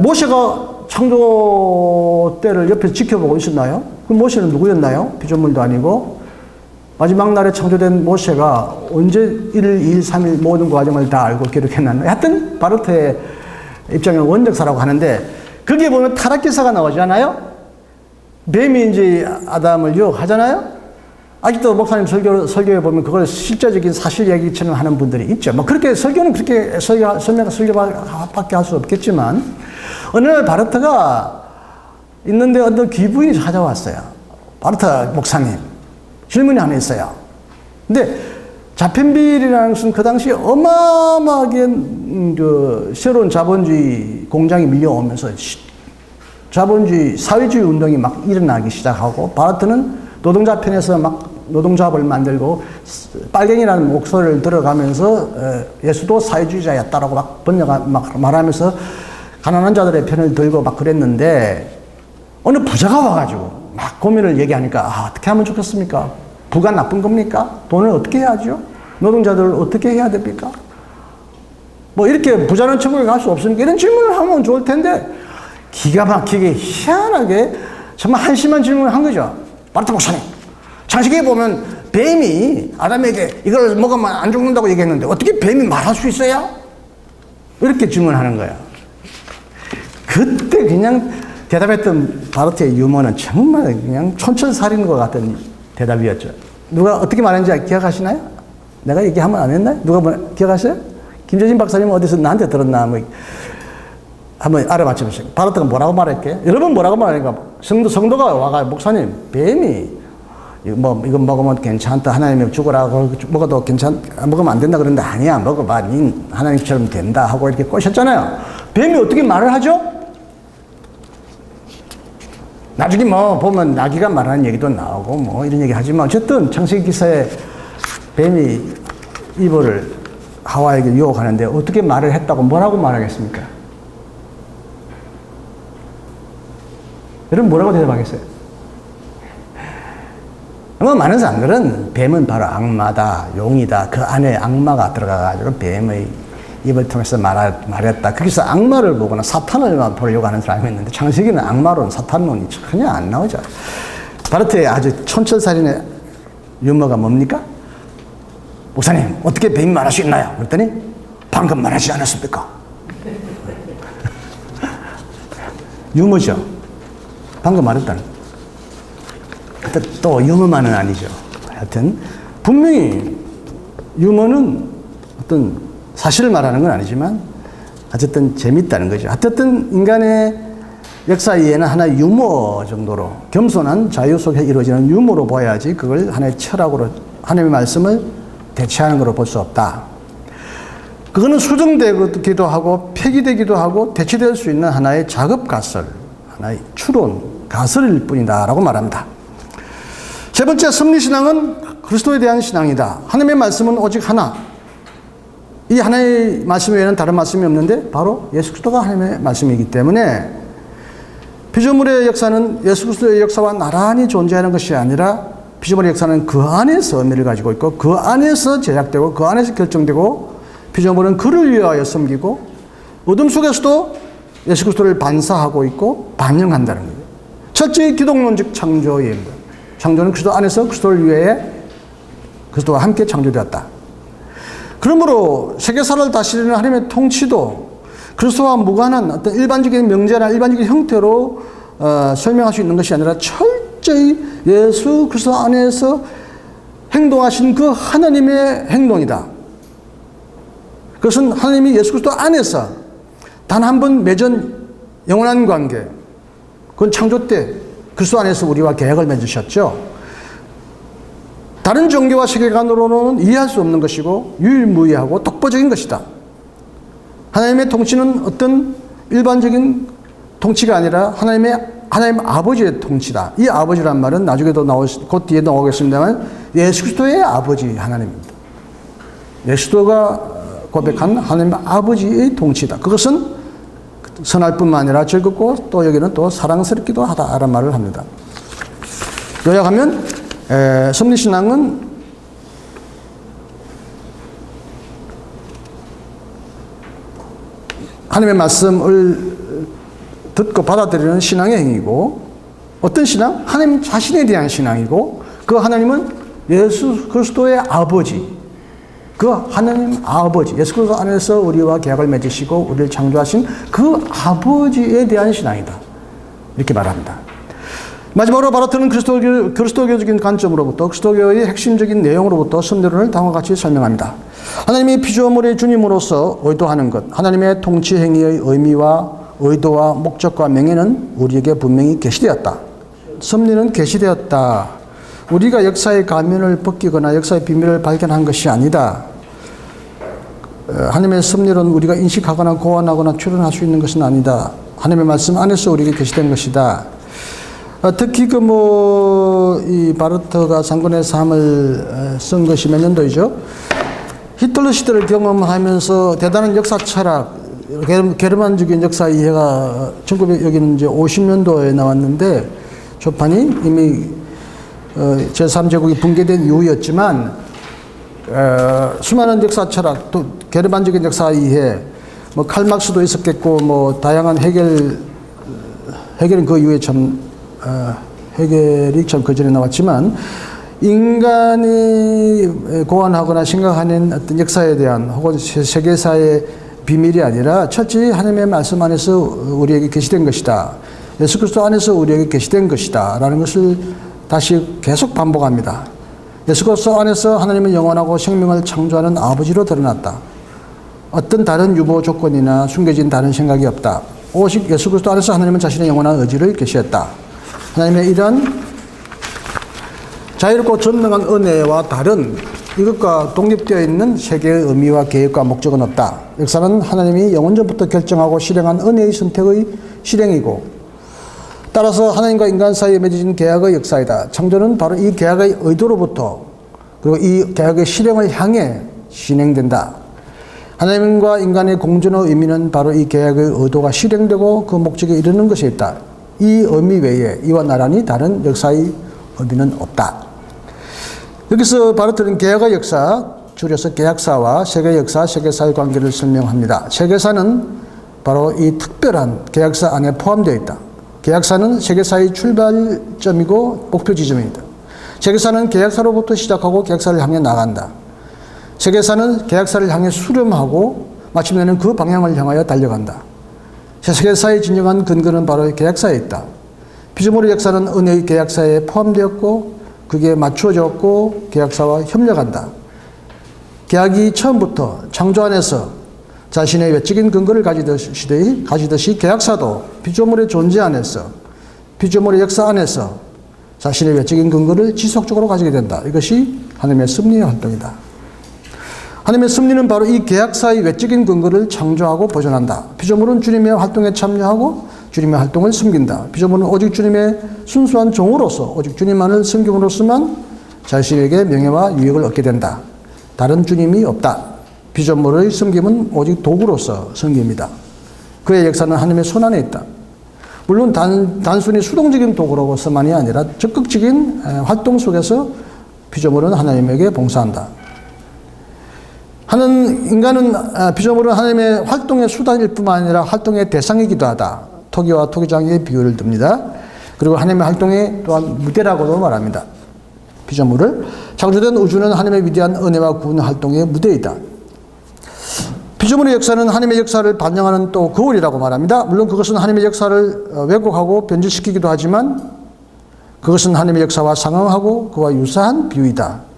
모세가 창조 때를 옆에서 지켜보고 있었나요? 그럼 모세는 누구였나요? 피조물도 아니고 마지막 날에 창조된 모세가 언제 1일, 2일, 3일 모든 과정을 다 알고 기록해놨나요? 하여튼 바르트의 입장에는 원역사라고 하는데 거기에 보면 타락기사가 나오잖아요? 뱀이 이제 아담을 유혹하잖아요? 아직도 목사님 설교에 보면 그걸 실제적인 사실 얘기처럼 하는 분들이 있죠. 뭐 그렇게 설교는 그렇게 설교밖에 할 수 없겠지만 어느 날 바르트가 있는데 어떤 귀부인이 찾아왔어요. 바르트 목사님, 질문이 하나 있어요. 근데 자펜빌이라는 것은 그 당시 어마어마하게 새로운 자본주의 공장이 밀려오면서 자본주의, 사회주의 운동이 막 일어나기 시작하고 바르트는 노동자 편에서 막 노동조합을 만들고 빨갱이라는 목소리를 들어가면서 예수도 사회주의자였다라고 막 말하면서 가난한 자들의 편을 들고 막 그랬는데 어느 부자가 와가지고 막 고민을 얘기하니까 어떻게 하면 좋겠습니까? 부가 나쁜 겁니까? 돈을 어떻게 해야죠? 노동자들을 어떻게 해야 됩니까? 뭐 이렇게 부자는 천국에 갈 수 없으니까 이런 질문을 하면 좋을 텐데 기가 막히게 희한하게 정말 한심한 질문을 한 거죠. 바르트 목사님, 창세기에 보면 뱀이 아담에게 이걸 먹으면 안 죽는다고 얘기했는데 어떻게 뱀이 말할 수 있어요? 이렇게 질문하는 거예요. 그때 그냥 대답했던 바르트의 유머는 정말 그냥 촌철살인과 같은 대답이었죠. 누가 어떻게 말했는지 기억하시나요? 내가 얘기하면 안 했나요? 누가 기억하세요? 김재진 박사님은 어디서 나한테 들었나? 뭐 한번 알아맞혀 보세요. 바르트가 뭐라고 말할게? 여러분 뭐라고 말하니까 성도가 와가 목사님 뱀이 이거 먹으면 괜찮다. 하나님이 죽으라고 먹어도 먹으면 안 된다 그러는데 아니야 먹어봐. 니 하나님처럼 된다 하고 이렇게 꼬셨잖아요. 뱀이 어떻게 말을 하죠? 나중에 뭐 보면 나귀가 말하는 얘기도 나오고 뭐 이런 얘기 하지만 어쨌든 창세기 기사에 뱀이 이브를 하와에게 유혹하는데 어떻게 말을 했다고 뭐라고 말하겠습니까? 여러분 뭐라고 대답하겠어요? 아마 많은 사람들은 뱀은 바로 악마다, 용이다. 그 안에 악마가 들어가가지고 뱀의 입을 통해서 말했다. 거기서 악마를 보거나 사탄을 보려고 하는 사람이 있는데 창세기는 악마론, 사탄론이 전혀 안 나오죠. 바르트의 아주 촌철살인의 유머가 뭡니까? 목사님, 어떻게 뱀이 말할 수 있나요? 그랬더니 방금 말하지 않았습니까? 유머죠. 방금 말했다는. 또 유머만은 아니죠. 하여튼 분명히 유머는 어떤 사실을 말하는 건 아니지만 어쨌든 재밌다는 거죠. 어쨌든 인간의 역사 이해는 하나의 유머 정도로 겸손한 자유 속에 이루어지는 유머로 보아야지 그걸 하나의 철학으로 하나님의 말씀을 대체하는 것으로 볼 수 없다. 그거는 수정되기도 하고 폐기되기도 하고 대체될 수 있는 하나의 작업가설, 하나의 추론, 가설일 뿐이다 라고 말합니다. 세 번째, 섭리신앙은 그리스도에 대한 신앙이다. 하나님의 말씀은 오직 하나. 이 하나의 말씀 외에는 다른 말씀이 없는데 바로 예수 그리스도가 하나님의 말씀이기 때문에 피조물의 역사는 예수 그리스도의 역사와 나란히 존재하는 것이 아니라 피조물의 역사는 그 안에서 의미를 가지고 있고 그 안에서 제작되고 그 안에서 결정되고 피조물은 그를 위하여 섬기고 어둠 속에서도 예수 그리스도를 반사하고 있고 반영한다는 거예요. 철저히 기독론적 창조입니다. 창조는 그리스도 안에서 그리스도를 위해 그리스도와 함께 창조되었다. 그러므로 세계사를 다스리는 하나님의 통치도 그리스도와 무관한 어떤 일반적인 명제나 일반적인 형태로 설명할 수 있는 것이 아니라 철저히 예수 그리스도 안에서 행동하신 그 하나님의 행동이다. 그것은 하나님이 예수 그리스도 안에서 단 한 번 맺은 영원한 관계, 그건 창조 때 그리스도 안에서 우리와 계약을 맺으셨죠. 다른 종교와 세계관으로는 이해할 수 없는 것이고 유일무이하고 독보적인 것이다. 하나님의 통치는 어떤 일반적인 통치가 아니라 하나님 아버지의 통치다. 이 아버지란 말은 나중에도 곧 뒤에 나오겠습니다만 예수 그리스도의 아버지 하나님입니다. 예수 그리스도가 고백한 하나님 아버지의 통치다. 그것은 선할 뿐만 아니라 즐겁고 또 여기는 또 사랑스럽기도 하다라는 말을 합니다. 요약하면 섭리신앙은 하나님의 말씀을 듣고 받아들이는 신앙의 행위고 어떤 신앙? 하나님 자신에 대한 신앙이고 그 하나님은 예수 그리스도의 아버지 그 하나님 아버지 예수 그리스도 안에서 우리와 계약을 맺으시고 우리를 창조하신 그 아버지에 대한 신앙이다. 이렇게 말합니다. 마지막으로 바르트는 그리스도교적인 관점으로부터 그리스도교의 핵심적인 내용으로부터 섭리론을 다음과 같이 설명합니다. 하나님이 피조물의 주님으로서 의도하는 것, 하나님의 통치 행위의 의미와 의도와 목적과 명예는 우리에게 분명히 계시되었다. 섭리는 계시되었다. 우리가 역사의 가면을 벗기거나 역사의 비밀을 발견한 것이 아니다. 하나님의 섭리론 우리가 인식하거나 고안하거나 추론할 수 있는 것은 아니다. 하나님의 말씀 안에서 우리에게 계시된 것이다. 특히 이 바르트가 상권의 삶을 쓴 것이 몇 년도이죠? 히틀러 시대를 경험하면서 대단한 역사 철학, 게르만적인 역사 이해가 1950년도에 나왔는데 초판이 이미 제3제국이 붕괴된 이후였지만 수많은 역사 철학, 또 게르만적인 역사 이해, 칼막스도 있었겠고 다양한 해결은 그 이후에 해결이 그 전에 나왔지만 인간이 고안하거나 생각하는 어떤 역사에 대한 혹은 세계사의 비밀이 아니라 첫째 하나님의 말씀 안에서 우리에게 계시된 것이다. 예수 그리스도 안에서 우리에게 계시된 것이다. 라는 것을 다시 계속 반복합니다. 예수 그리스도 안에서 하나님은 영원하고 생명을 창조하는 아버지로 드러났다. 어떤 다른 유보 조건이나 숨겨진 다른 생각이 없다. 오직 예수 그리스도 안에서 하나님은 자신의 영원한 의지를 계시했다. 하나님의 이런 자유롭고 전능한 은혜와 다른 이것과 독립되어 있는 세계의 의미와 계획과 목적은 없다. 역사는 하나님이 영원전부터 결정하고 실행한 은혜의 선택의 실행이고 따라서 하나님과 인간 사이에 맺어진 계약의 역사이다. 창조는 바로 이 계약의 의도로부터 그리고 이 계약의 실행을 향해 진행된다. 하나님과 인간의 공존의 의미는 바로 이 계약의 의도가 실행되고 그 목적에 이르는 것에 있다. 이 의미 외에 이와 나란히 다른 역사의 의미는 없다. 여기서 바르트는 개혁의 역사, 줄여서 개혁사와 세계 역사, 세계사의 관계를 설명합니다. 세계사는 바로 이 특별한 개혁사 안에 포함되어 있다. 개혁사는 세계사의 출발점이고 목표 지점입니다. 세계사는 개혁사로부터 시작하고 개혁사를 향해 나간다. 세계사는 개혁사를 향해 수렴하고 마침내는 그 방향을 향하여 달려간다. 세계사의 진정한 근거는 바로 개혁사에 있다. 피조물의 역사는 은혜의 개혁사에 포함되었고 그게 맞추어졌고 개혁사와 협력한다. 개혁이 처음부터 창조 안에서 자신의 외적인 근거를 가지듯이 개혁사도 피조물의 존재 안에서 피조물의 역사 안에서 자신의 외적인 근거를 지속적으로 가지게 된다. 이것이 하나님의 섭리의 활동이다. 하나님의 섭리는 바로 이 개혁사의 외적인 근거를 창조하고 보존한다. 피조물은 주님의 활동에 참여하고 주님의 활동을 섬긴다. 피조물은 오직 주님의 순수한 종으로서 오직 주님만을 섬김으로써만 자신에게 명예와 유익을 얻게 된다. 다른 주님이 없다. 피조물의 섬김은 오직 도구로서 섬깁니다. 그의 역사는 하나님의 손안에 있다. 물론 단순히 수동적인 도구로서만이 아니라 적극적인 활동 속에서 피조물은 하나님에게 봉사한다. 피조물은 하나님의 활동의 수단일 뿐만 아니라 활동의 대상이기도 하다. 토기와 토기장의 비유를 듭니다. 그리고 하나님의 활동의 또한 무대라고도 말합니다. 피조물을 창조된 우주는 하나님의 위대한 은혜와 구원 활동의 무대이다. 피조물의 역사는 하나님의 역사를 반영하는 또 거울이라고 말합니다. 물론 그것은 하나님의 역사를 왜곡하고 변질시키기도 하지만 그것은 하나님의 역사와 상응하고 그와 유사한 비유이다.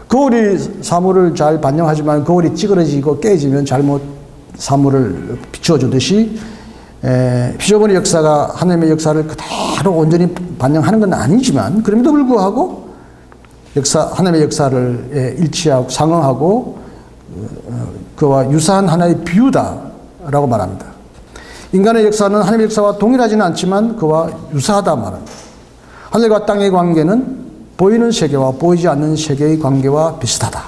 거울이 사물을 잘 반영하지만 거울이 찌그러지고 깨지면 잘못 사물을 비추어주듯이 피조물의 역사가 하나님의 역사를 그대로 온전히 반영하는 건 아니지만 그럼에도 불구하고 하나님의 역사를 일치하고 상응하고 그와 유사한 하나의 비유다라고 말합니다. 인간의 역사는 하나님의 역사와 동일하지는 않지만 그와 유사하다 말합니다. 하늘과 땅의 관계는 보이는 세계와 보이지 않는 세계의 관계와 비슷하다.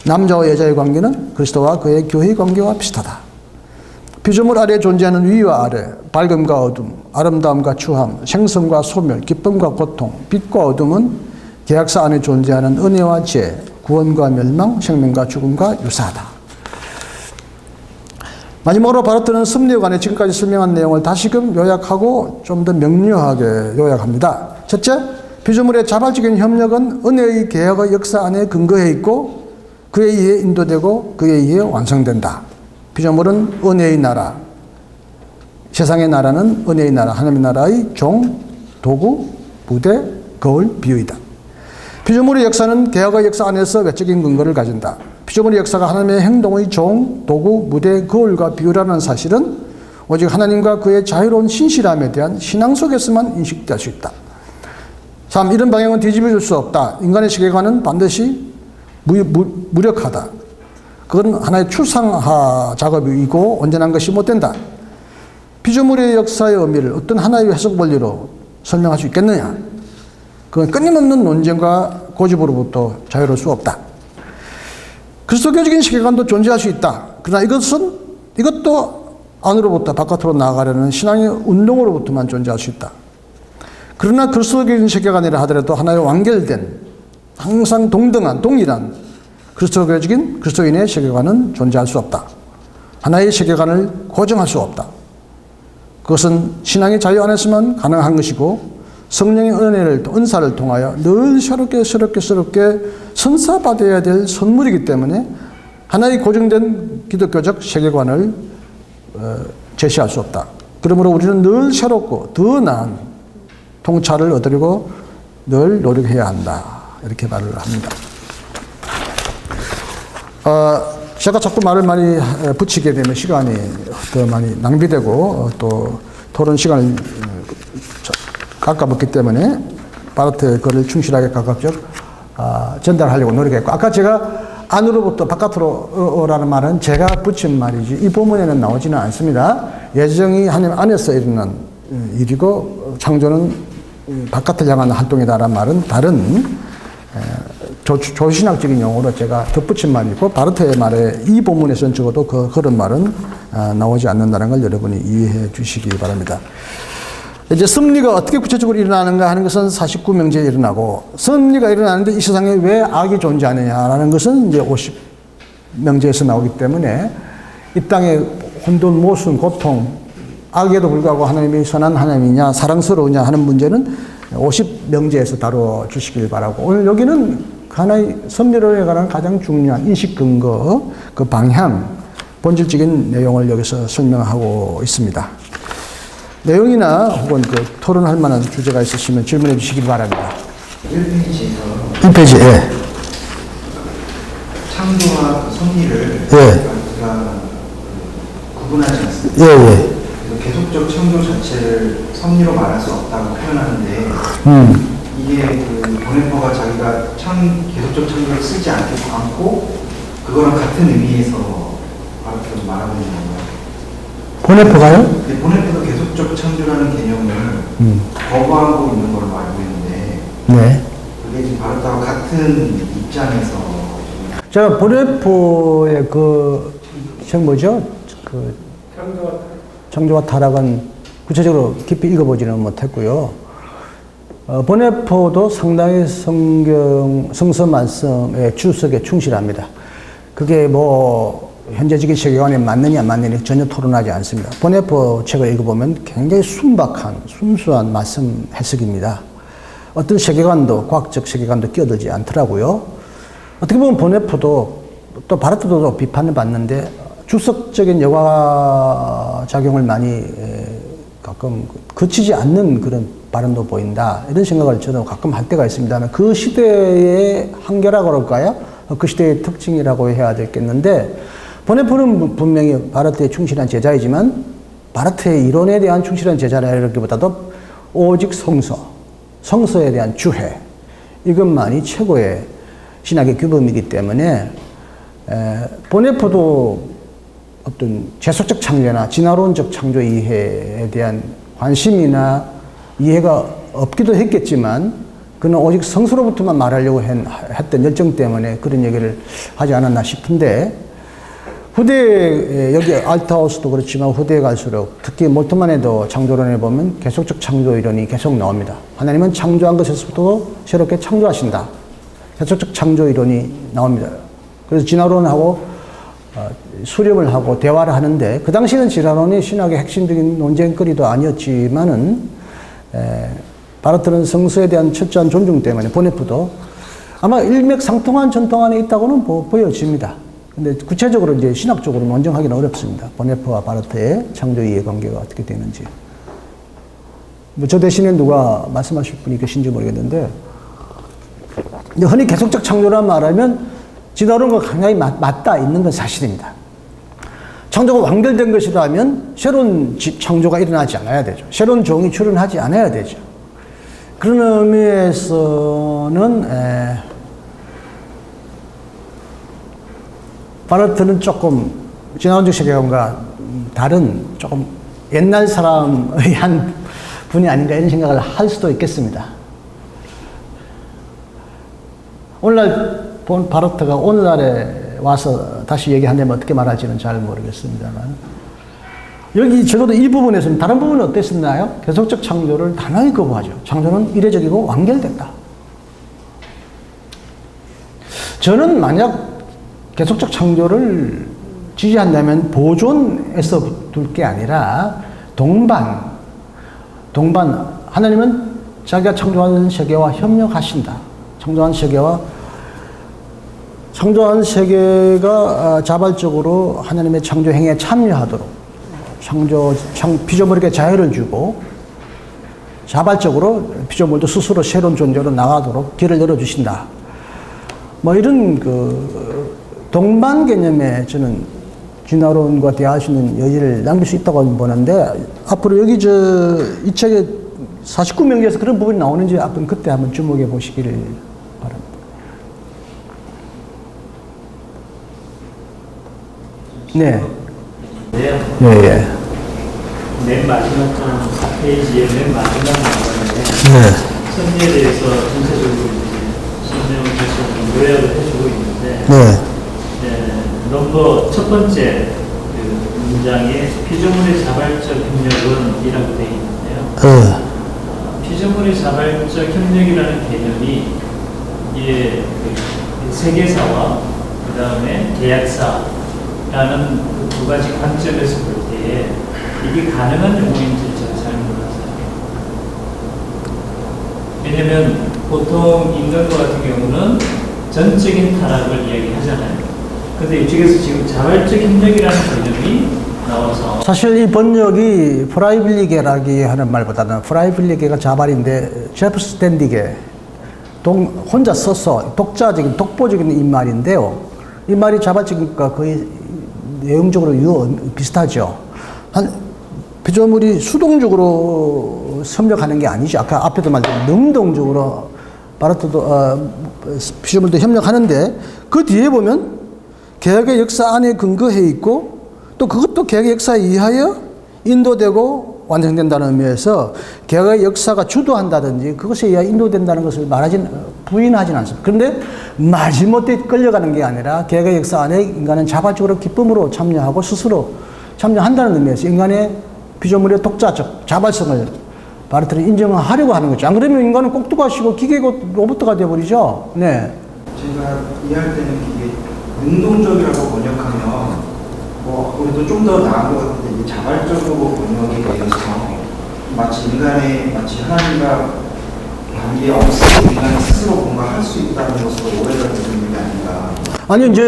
남자와 여자의 관계는 그리스도와 그의 교회의 관계와 비슷하다. 피조물 아래에 존재하는 위와 아래, 밝음과 어둠, 아름다움과 추함, 생성과 소멸, 기쁨과 고통, 빛과 어둠은 계약사 안에 존재하는 은혜와 죄, 구원과 멸망, 생명과 죽음과 유사하다. 마지막으로 바르트는 섭리에 관해 지금까지 설명한 내용을 다시금 요약하고 좀 더 명료하게 요약합니다. 첫째, 피조물의 자발적인 협력은 은혜의 개혁의 역사 안에 근거해 있고 그에 의해 인도되고 그에 의해 완성된다. 피조물은 은혜의 나라, 세상의 나라는 은혜의 나라, 하나님의 나라의 종, 도구, 무대, 거울, 비유이다. 피조물의 역사는 개혁의 역사 안에서 외적인 근거를 가진다. 피조물의 역사가 하나님의 행동의 종, 도구, 무대, 거울과 비유라는 사실은 오직 하나님과 그의 자유로운 신실함에 대한 신앙 속에서만 인식될 수 있다. 3. 이런 방향은 뒤집어 줄 수 없다. 인간의 세계관은 반드시 무력하다. 그건 하나의 추상화 작업이고 온전한 것이 못 된다. 피조물의 역사의 의미를 어떤 하나의 해석 원리로 설명할 수 있겠느냐? 그건 끊임없는 논쟁과 고집으로부터 자유로울 수 없다. 그리스도교적인 세계관도 존재할 수 있다. 그러나 이것도 안으로부터 바깥으로 나아가려는 신앙의 운동으로부터만 존재할 수 있다. 그러나 그리스도교적인 세계관이라 하더라도 하나의 완결된, 항상 동일한 그리스도교적인 그리스도인의 세계관은 존재할 수 없다. 하나의 세계관을 고정할 수 없다. 그것은 신앙의 자유 안에서만 가능한 것이고 성령의 은사를 통하여 늘 새롭게 선사받아야 될 선물이기 때문에 하나의 고정된 기독교적 세계관을 제시할 수 없다. 그러므로 우리는 늘 새롭고 더 나은 통찰을 얻으려고 늘 노력해야 한다. 이렇게 말을 합니다. 제가 자꾸 말을 많이 붙이게 되면 시간이 더 많이 낭비되고 또 토론 시간을 깎아먹기 때문에 바르트의 글을 충실하게 가급적 전달하려고 노력했고, 아까 제가 안으로부터 바깥으로라는 말은 제가 붙인 말이지 이 본문에는 나오지는 않습니다. 예정이 하나님 안에서 일어난 일이고 창조는 바깥을 향한 활동이다라는 말은 다른 조신학적인 용어로 제가 덧붙인 말이고 바르트의 말에 이 본문에서는 적어도 그런 말은 나오지 않는다는 걸 여러분이 이해해 주시기 바랍니다. 이제 섭리가 어떻게 구체적으로 일어나는가 하는 것은 49명제에 일어나고, 섭리가 일어나는데 이 세상에 왜 악이 존재하느냐라는 것은 이제 50명제에서 나오기 때문에 이 땅에 혼돈, 모순, 고통, 악에도 불구하고 하나님이 선한 하나님이냐, 사랑스러우냐 하는 문제는 50명제에서 다뤄 주시길 바라고, 오늘 여기는 하나의 섭리론에 관한 가장 중요한 인식 근거, 그 방향, 본질적인 내용을 여기서 설명하고 있습니다. 내용이나 혹은 그 토론할 만한 주제가 있으시면 질문해 주시기 바랍니다. 1페이지에서 1페이지, 예. 창조와 섭리를 예. 우리가 구분하지 않습니다. 예, 예. 그래서 계속적 창조 자체를 섭리로 말할 수 없다고 표현하는데 이게 그 보네퍼가 자기가 계속적 창조를 쓰지 않고 그거랑 같은 의미에서 바로 말하고 있는 건가요? 보네퍼가요? 네, 보네퍼도 계속적 창조라는 개념을 거부하고 있는 걸로 알고 있는데 네. 그게 지금 바로타와 같은 입장에서 제가 보네퍼의 뭐죠? 창조와 타락은 구체적으로 깊이 읽어보지는 못했고요. 보네퍼도 상당히 성서 말씀의 주석에 충실합니다. 그게 뭐 현재적인 세계관에 맞느냐 안 맞느냐 전혀 토론하지 않습니다. 보네퍼 책을 읽어보면 굉장히 순박한 순수한 말씀 해석입니다. 어떤 세계관도 과학적 세계관도 끼어들지 않더라고요. 어떻게 보면 보네퍼도 또 바르트도 비판을 받는데 주석적인 여과 작용을 많이 가끔 거치지 않는 그런 발언도 보인다, 이런 생각을 저는 가끔 할 때가 있습니다만, 그 시대의 한계라고 그럴까요? 그 시대의 특징이라고 해야 되겠는데, 보네퍼는 분명히 바르트의 충실한 제자이지만 바르트의 이론에 대한 충실한 제자라기보다도 오직 성서에 대한 주해, 이것만이 최고의 신학의 규범이기 때문에 보네퍼도 어떤 재속적 창조나 진화론적 창조 이해에 대한 관심이나 이해가 없기도 했겠지만, 그는 오직 성서로부터만 말하려고 했던 열정 때문에 그런 얘기를 하지 않았나 싶은데, 후대에, 여기 알트하우스도 그렇지만 후대에 갈수록 특히 몰트만에도 창조론에 보면 계속적 창조 이론이 계속 나옵니다. 하나님은 창조한 것에서부터 새롭게 창조하신다. 계속적 창조 이론이 나옵니다. 그래서 진화론하고 수렴을 하고 대화를 하는데, 그 당시에는 진화론이 신학의 핵심적인 논쟁거리도 아니었지만은, 바르트는 성서에 대한 철저한 존중 때문에 보네퍼도 아마 일맥상통한 전통 안에 있다고는 보여집니다. 근데 구체적으로 이제 신학적으로 논증하기는 어렵습니다. 보네퍼와 바르트의 창조 이해 관계가 어떻게 되는지. 뭐 저 대신에 누가 말씀하실 분이 계신지 모르겠는데, 흔히 계속적 창조란 말하면 진화론과 굉장히 맞닿아 있는 건 사실입니다. 창조가 완결된 것이라면 새로운 창조가 일어나지 않아야 되죠. 새로운 종이 출현하지 않아야 되죠. 그런 의미에서는 바르트는 조금 진화론적 세계관과 다른 조금 옛날 사람의 한 분이 아닌가 이런 생각을 할 수도 있겠습니다. 오늘날 본 바르트가 오늘날에 와서 다시 얘기한다면 어떻게 말할지는 잘 모르겠습니다만, 여기 적어도 이 부분에서는, 다른 부분은 어땠었나요? 계속적 창조를 단호히 거부하죠. 창조는 이례적이고 완결됐다. 저는 만약 계속적 창조를 지지한다면 보존해서 둘 게 아니라 동반, 하나님은 자기가 창조한 세계와 협력하신다. 창조한 세계가 자발적으로 하나님의 창조 행위에 참여하도록 피조물에게 자유를 주고 자발적으로 피조물도 스스로 새로운 존재로 나가도록 길을 열어주신다. 뭐 이런 동반 개념에 저는 진화론과 대화할 수 있는 여지를 남길 수 있다고 보는데, 앞으로 여기 이 책에 49명제에서 그런 부분이 나오는지 그때 한번 주목해 보시기를 바랍니다. 네. 예. 맨 마지막 장 4페이지의 맨 마지막 부분에 섭리에 대해서 전체적으로 설명을 다시 한번 요약을 해주고 있는데, 넘버 첫 번째 그 문장에 피조물의 자발적 협력은 이라고 되어 있는데요. 피조물의 자발적 협력이라는 개념이 이게 그 세계사와 그 다음에 계약사라는 그 두 가지 관점에서 볼 때에 이게 가능한 용어인지 저는 잘 몰라서요. 왜냐면 보통 인간과 같은 경우는 전적인 타락을 이야기하잖아요. 근데 이쪽에서 지금 자발적 협력이라는 개념이 나와서 사실 이 번역이 프라이빌리게라기 하는 말보다는 프라이빌리게가 자발인데 제프 스탠디게 혼자 써서 독자적인 독보적인 이 말인데요. 이 말이 자발적이니까 거의 내용적으로 비슷하죠. 피조물이 수동적으로 협력하는 게 아니죠. 아까 앞에도 말했던 능동적으로 바르트도 피조물도 협력하는데 그 뒤에 보면 개혁의 역사 안에 근거해 있고 또 그것도 개혁의 역사에 의하여 인도되고 완성된다는 의미에서 개혁의 역사가 주도한다든지 그것에 의하여 인도된다는 것을 부인하진 않습니다. 그런데 마지못해 끌려가는 게 아니라 개혁의 역사 안에 인간은 자발적으로 기쁨으로 참여하고 스스로 참여한다는 의미에서 인간의 피조물의 독자적 자발성을 바르트는 인정하려고 하는 거죠. 안 그러면 인간은 꼭두가시고 기계고 로봇가 되어버리죠. 네. 제가 이해할 때는 이게 능동적이라고 번역하면 우리도 좀 더 나은 것 같은데 이게 자발적으로 번역이 되어서 마치 하나님과 관계 없이 인간이 스스로 뭔가 할 수 있다는 것으로 오해가 되는 게 아닌가. 아니요, 이제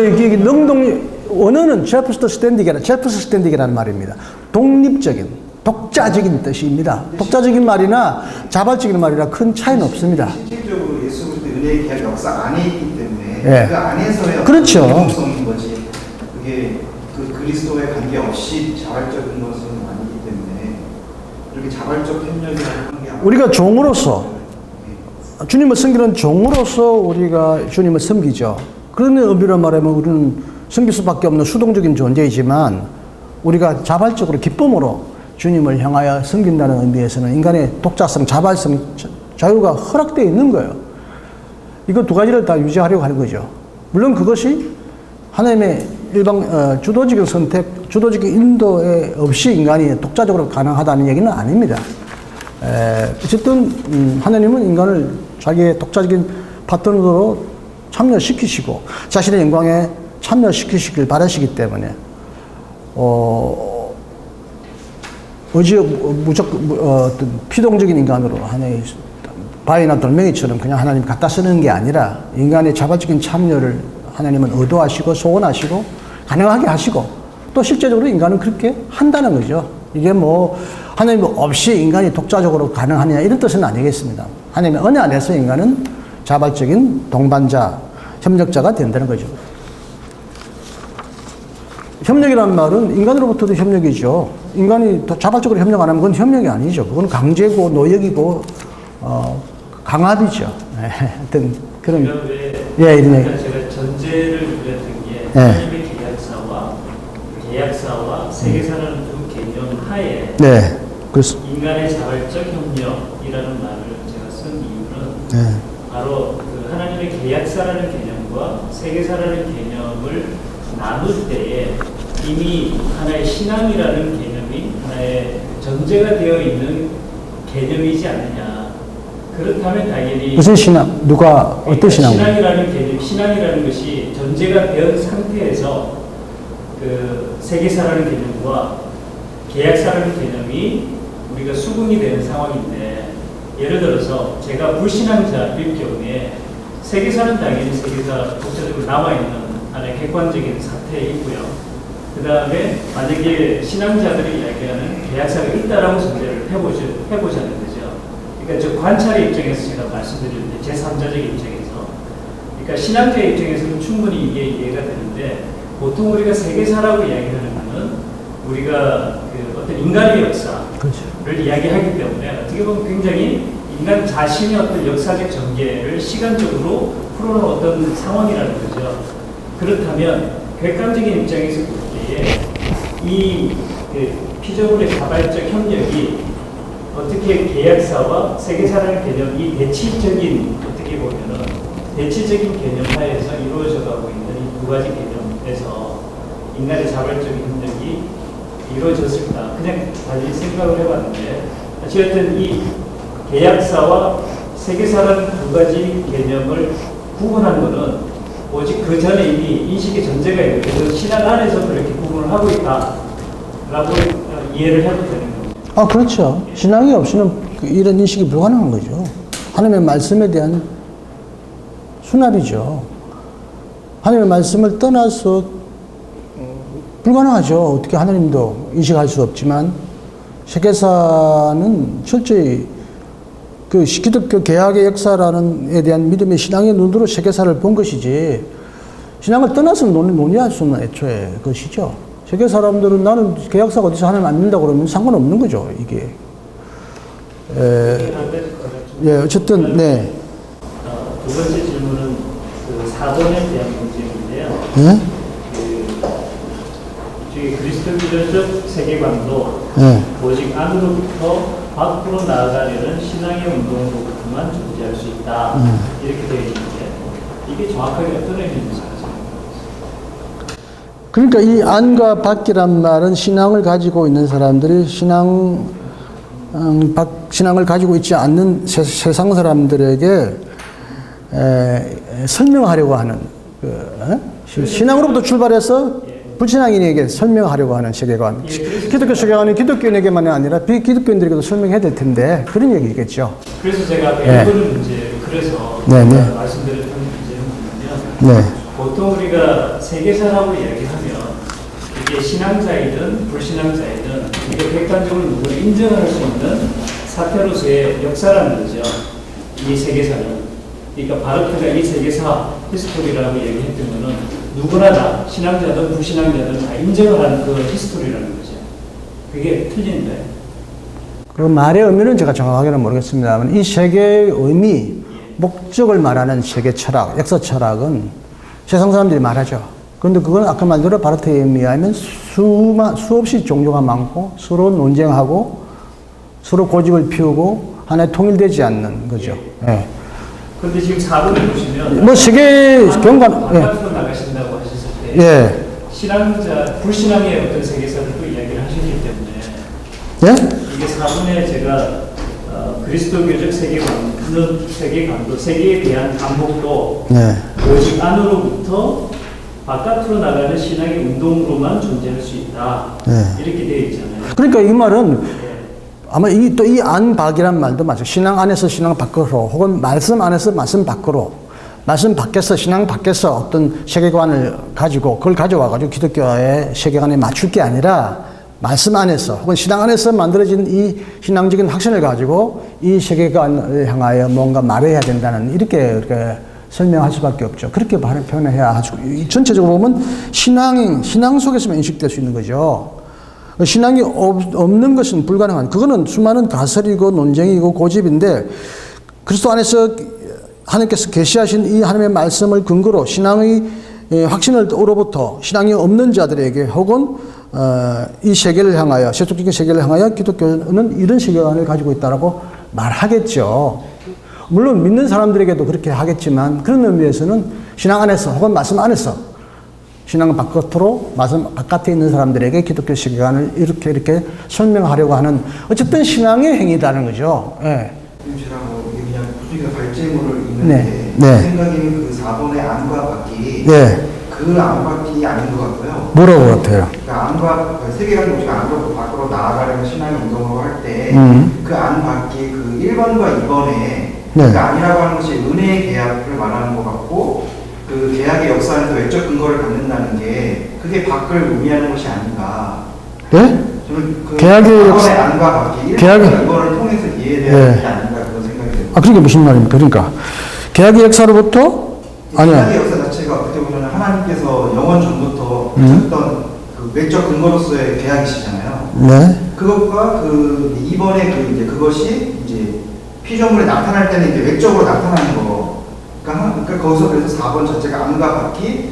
원어는 제프 스탠디게라는 말입니다. 독립적인, 독자적인 뜻입니다. 독자적인 말이나 자발적인 말이나 큰 차이는 없습니다. 실질적으로 예수 그리스도 은혜의 계약 역사 안에 있기 때문에 예. 그 안에서의 그렇죠. 공동성인 거지. 그게 그 그리스도에 관계 없이 자발적인 것은 아니기 때문에 이렇게 자발적 협력이라고 하는 게 우리가 종으로서 주님을 섬기는 종으로서 우리가 주님을 섬기죠. 그런 의미로 말하면 우리는 섬길 수밖에 없는 수동적인 존재이지만 우리가 자발적으로 기쁨으로 주님을 향하여 섬긴다는 의미에서는 인간의 독자성, 자발성, 자유가 허락되어 있는 거예요. 이거 두 가지를 다 유지하려고 하는 거죠. 물론 그것이 하나님의 주도적인 선택, 주도적인 인도에 없이 인간이 독자적으로 가능하다는 얘기는 아닙니다. 어쨌든 하나님은 인간을 자기의 독자적인 파트너로 참여시키시고 자신의 영광에 참여시키시길 바라시기 때문에 어떤 피동적인 인간으로 하나의 바위나 돌멩이처럼 그냥 하나님 갖다 쓰는 게 아니라 인간의 자발적인 참여를 하나님은 의도하시고 소원하시고 가능하게 하시고 또 실제적으로 인간은 그렇게 한다는 거죠. 이게 하나님 없이 인간이 독자적으로 가능하냐 이런 뜻은 아니겠습니다. 하나님의 은혜 안에서 인간은 자발적인 동반자, 협력자가 된다는 거죠. 협력이라는 말은 인간으로부터도 협력이죠. 인간이 자발적으로 협력 안 하면 그건 협력이 아니죠. 그건 강제고 노역이고 강압이죠. 하여튼 그런 제가 전제를 드렸던 게 하나님의 계약사와 세계사라는 두 개념 하에 인간의 자발적 협력이라는 말을 제가 쓴 이유는 바로 그 하나님의 계약사라는 개념과 세계사라는 개념을 나눌 때에 이미 하나의 신앙이라는 개념이 하나의 전제가 되어 있는 개념이지 않느냐. 그렇다면 당연히 무슨 신앙? 어떤 신앙? 신앙이라는 것이 전제가 된 상태에서 그 세계사라는 개념과 계약사라는 개념이 우리가 수긍이 되는 상황인데 예를 들어서 제가 불신앙자일 경우에 세계사는 당연히 세계사 독자적으로 남아있는 하나의 객관적인 사태에 있고요. 그 다음에 만약에 신앙자들이 이야기하는 계약사가 있다라고 전제를 해보자는 거죠. 그러니까 저 관찰의 입장에서 제가 말씀드리는데 제3자적 입장에서 그러니까 신앙자의 입장에서는 충분히 이게 이해가 되는데 보통 우리가 세계사라고 이야기하는 것은 우리가 그 어떤 인간의 역사를 그렇죠. 이야기하기 때문에 어떻게 보면 굉장히 인간 자신의 어떤 역사적 전개를 시간적으로 풀어놓은 어떤 상황이라는 거죠. 그렇다면 객관적인 입장에서 볼 때에 이 피조물의 자발적 협력이 어떻게 계약사와 세계사라는 개념, 이 대치적인 어떻게 보면은 대치적인 개념 하에서 이루어져 가고 있는 이 두 가지 개념에서 인간의 자발적인 협력이 이루어졌을까? 그냥 단지 생각을 해봤는데 어쨌든 이 계약사와 세계사라는 두 가지 개념을 구분한 것은 오직 그 전에 이미 인식의 전제가 있고 그래서 신학 안에서 그렇게 구분을 하고 있다라고 이해를 해도 되는 겁니다. 아, 그렇죠. 신앙이 없이는 이런 인식이 불가능한 거죠. 하나님의 말씀에 대한 수납이죠. 하나님의 말씀을 떠나서 불가능하죠. 어떻게 하나님도 인식할 수 없지만 세계사는 철저히 그 기독교 개혁의 역사라는 에 대한 믿음의 신앙의 눈으로 세계사를 본 것이지 신앙을 떠나서 논의할 수는 애초에 그것이죠. 세계 사람들은 나는 개혁사가 어디서 하나님 안 믿는다고 그러면 상관없는 거죠, 이게. 예, 어쨌든, 네. 두 번째 질문은 그 사돈에 대한 문제인데요. 예? 저희 그리스도교적 세계관도 예. 오직 안으로부터 밖으로 나아가려는 신앙의 운동으로부터만 존재할 수 있다. 이렇게 되어 있는데 이게 정확하게 어떤 의미인지 생각합니다. 그러니까 이 안과 밖이란 말은 신앙을 가지고 있는 사람들이 신앙을 가지고 있지 않는 세상 사람들에게 설명하려고 하는 신앙으로부터 출발해서 불신앙인에게 설명하려고 하는 세계관. 기독교 세계관은 기독교인에게만이 아니라 비기독교인들에게도 설명해야 될 텐데 그런 얘기겠죠. 그래서 제가 일본 문제 그래서 말씀드렸던 문제는 보통 우리가 세계사라고 이야기하면 이게 신앙자이든 불신앙자이든 이게 객관적으로 누구를 인정할 수 있는 사태로서의 역사라는 거죠. 이 세계사는. 그러니까 바르크가 이 세계사 히스토리라고 얘기했던 거는 누구나 다 신앙자든 불신앙자든 다 인정을 하는 그 히스토리라는 거죠. 그게 틀린데. 그 말의 의미는 제가 정확하게는 모르겠습니다만 이 세계의 의미, 목적을 말하는 세계 철학, 역사 철학은 세상 사람들이 말하죠. 그런데 그건 아까 말대로 바르트에 의하면 수없이 종교가 많고 서로 논쟁하고 서로 고집을 피우고 하나에 통일되지 않는 거죠. 예. 그런데 지금 4번을 보시면 뭐 세계 경관 바깥으로 나가신다고 하셨을 때 신앙자, 불신앙의 어떤 세계사들도 이야기를 하셨기 때문에 이게 4번에 제가 그리스도교적 세계관도 세계에 대한 반복도 오직 안으로부터 바깥으로 나가는 신앙의 운동으로만 존재할 수 있다. 이렇게 되어 있잖아요. 그러니까 이 말은 아마 이 안박이란 말도 맞아요. 신앙 안에서 신앙 밖으로 혹은 말씀 안에서 말씀 밖으로 말씀 밖에서 신앙 밖에서 어떤 세계관을 가지고 그걸 가져와가지고 기독교의 세계관에 맞출 게 아니라 말씀 안에서 혹은 신앙 안에서 만들어진 이 신앙적인 확신을 가지고 이 세계관을 향하여 뭔가 말해야 된다는 이렇게 설명할 수밖에 없죠. 그렇게 표현을 해야 하죠. 전체적으로 보면 신앙 속에서만 인식될 수 있는 거죠. 신앙이 없는 것은 불가능한, 그거는 수많은 가설이고 논쟁이고 고집인데 그리스도 안에서 하나님께서 계시하신 이 하나님의 말씀을 근거로 신앙의 확신으로부터 신앙이 없는 자들에게 혹은 이 세계를 향하여 세속적인 세계를 향하여 기독교는 이런 세계관을 가지고 있다라고 말하겠죠. 물론 믿는 사람들에게도 그렇게 하겠지만 그런 의미에서는 신앙 안에서 혹은 말씀 안에서 신앙 바깥으로 말씀 바깥에 있는 사람들에게 기독교 세계관을 이렇게 설명하려고 하는 어쨌든 신앙의 행위다는 거죠. 예. 제가 뭐 그냥 부득이가 발제물을 읽는데 제 생각에는 그 4번의 안과 밖이 그 안밖이 아닌 것 같고요. 뭐라고 같아요? 그러니까 안과 세계관 우리가 안으로 밖으로 나아가려는 신앙의 운동으로 할 때 그 안 밖이 그 1번과 2번에 그 안이라고 하는 것이 은혜의 계약을 말하는 것 같고 그 계약의 역사 안에서 외적 근거를 갖는다는 게 그게 밖을 의미하는 것이 아닌가. 네? 저는 그 계약의 역사 안과 밖이 1번과 2번을 통해서 이해돼야 되지 않는가 그런 생각이 듭니다. 아, 그게 무슨 말입니까? 그러니까 계약의 역사로부터 계약의 역사 자체가 어떻게 보면 하나님께서 영원 전부터 하셨던 그 외적 근거로서의 계약이시잖아요. 그것과 그 2번의 그것이 이제 피조물에 나타날 때는 이제 외적으로 나타나는 거. 그러니까 거기서 그래서 4번 자체가 안과 밖이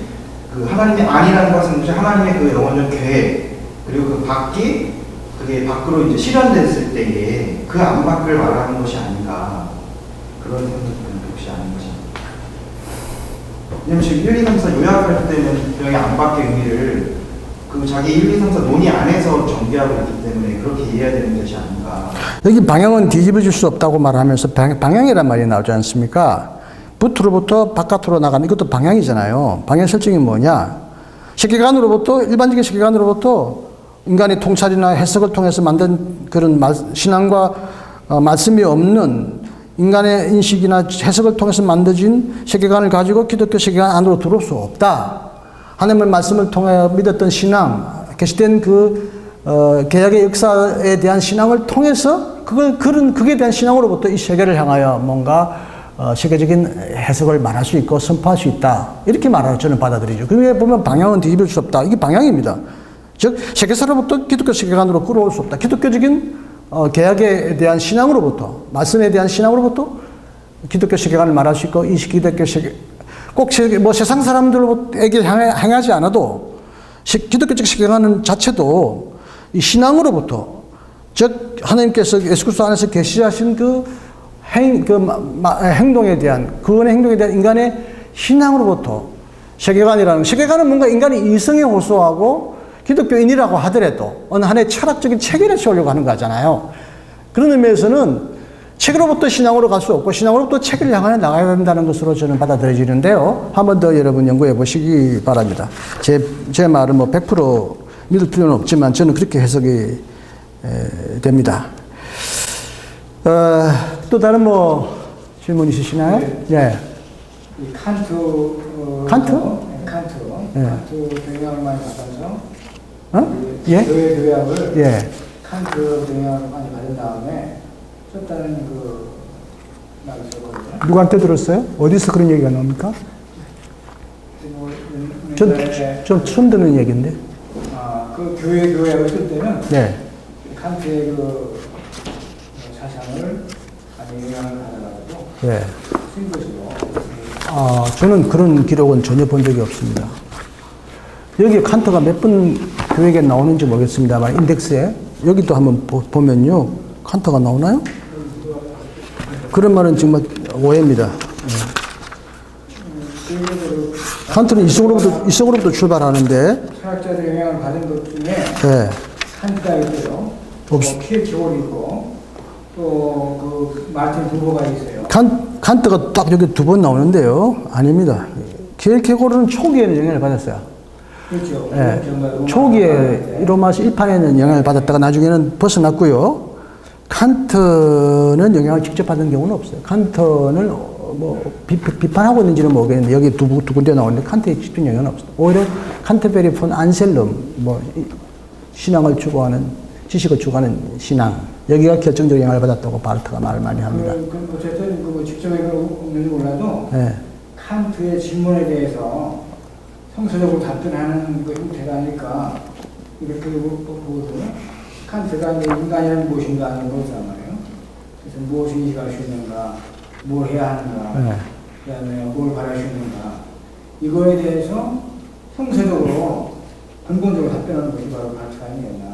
그 하나님의 안이라는 것은 하나님의 그 영원적 계획 그리고 그 밖이 그게 밖으로 이제 실현됐을 때에 그 안 밖을 말하는 것이 아닌가 그런 생각은 혹시 아닌 것입니다. 왜냐면 지금 1, 2, 3, 4 요약할 때는 분명히 안 밖의 의미를 그 그 자기 1, 2, 3, 4 논의 안에서 전개하고 있기 때문에 그렇게 이해해야 되는 것이 아닌가. 여기 방향은 뒤집어질 수 없다고 말하면서 방향이란 말이 나오지 않습니까? 부트로부터 바깥으로 나가는 이것도 방향이잖아요. 방향 설정이 뭐냐? 세계관으로부터, 일반적인 세계관으로부터 인간의 통찰이나 해석을 통해서 만든 그런 신앙과 말씀이 없는 인간의 인식이나 해석을 통해서 만들어진 세계관을 가지고 기독교 세계관 안으로 들어올 수 없다. 하나님의 말씀을 통해 믿었던 신앙, 계시된 개혁의 역사에 대한 신앙을 통해서 그게 대한 신앙으로부터 이 세계를 향하여 뭔가 세계적인 해석을 말할 수 있고 선포할 수 있다. 이렇게 말하고 저는 받아들이죠. 그게 보면 방향은 뒤집을 수 없다. 이게 방향입니다. 즉 세계사로부터 기독교 세계관으로 끌어올 수 없다. 기독교적인 개혁에 대한 신앙으로부터, 말씀에 대한 신앙으로부터 기독교 세계관을 말할 수 있고, 이 기독교 세계, 꼭 세상 사람들에게 향하지 않아도 기독교적 세계관 자체도 이 신앙으로부터, 즉 하나님께서 예수 그리스도 안에서 계시하신 행동에 대한, 구원의 행동에 대한 인간의 신앙으로부터 세계관은 뭔가 인간이 이성에 호소하고 기독교인이라고 하더라도 어느 하나의 철학적인 체계를 세우려고 하는 거잖아요. 그런 의미에서는 책으로부터 신앙으로 갈 수 없고 신앙으로부터 책을 향해 나가야 된다는 것으로 저는 받아들여지는데요. 한 번 더 여러분 연구해 보시기 바랍니다. 제 말은 100% 믿을 필요는 없지만 저는 그렇게 해석이 됩니다. 또 다른 질문 있으시나요? 네. 이 칸트? 예. 칸트 영향을 많이 받아서 예? 교약을 칸트 영향을 많이 받은 다음에 썼다는 말을 써거든요. 누구한테 들었어요? 어디서 그런 얘기가 나옵니까? 좀 처음 듣는 얘기인데. 그 교약을 쓸 때는 네. 칸트의 사상을 많이 영향을 받아가지고 네. 쓴 것으로. 저는 그런 기록은 전혀 본 적이 없습니다. 여기 칸트가 몇 번 교육에 나오는지 모르겠습니다만 인덱스에 여기도 한번 보면요. 칸트가 나오나요? 그런 말은 정말 오해입니다. 칸트는 이성으로부터 출발하는데 철학자들의 영향을 받은 것 중에 네. 칸트가 있고요. 키르케고르 있고 또 마틴 부버가 있어요. 칸트가 딱 여기 두 번 나오는데요. 아닙니다. 키르케고르는 초기에는 영향을 받았어요. 그렇죠. 네. 초기에 로마서 1판에는 영향을 받았다가 나중에는 벗어났고요. 칸트는 영향을 직접 받은 경우는 없어요. 칸트는 비판하고 있는지는 모르겠는데 여기 두 군데 나오는데 칸트의 직접 영향은 없어요. 오히려 칸트베리 폰 안셀름 신앙을 추구하는 지식을 추구하는 신앙 여기가 결정적 영향을 받았다고 바르트가 말을 많이 합니다. 어쨌든 직접 영향을 없는지 몰라도 네. 칸트의 질문에 대해서 성서적으로 답변하는 형태가 아닐까 이렇게 보거든요. 칸트가 인간이란 무엇인가 하는 거잖아요. 그래서 무엇을 인식할 수 있는가, 뭘 해야 하는가, 네. 그다음에 뭘 바랄 수 있는가 이거에 대해서 성서적으로 근본적으로 답변하는 것이 바로 칸트가 아니겠나.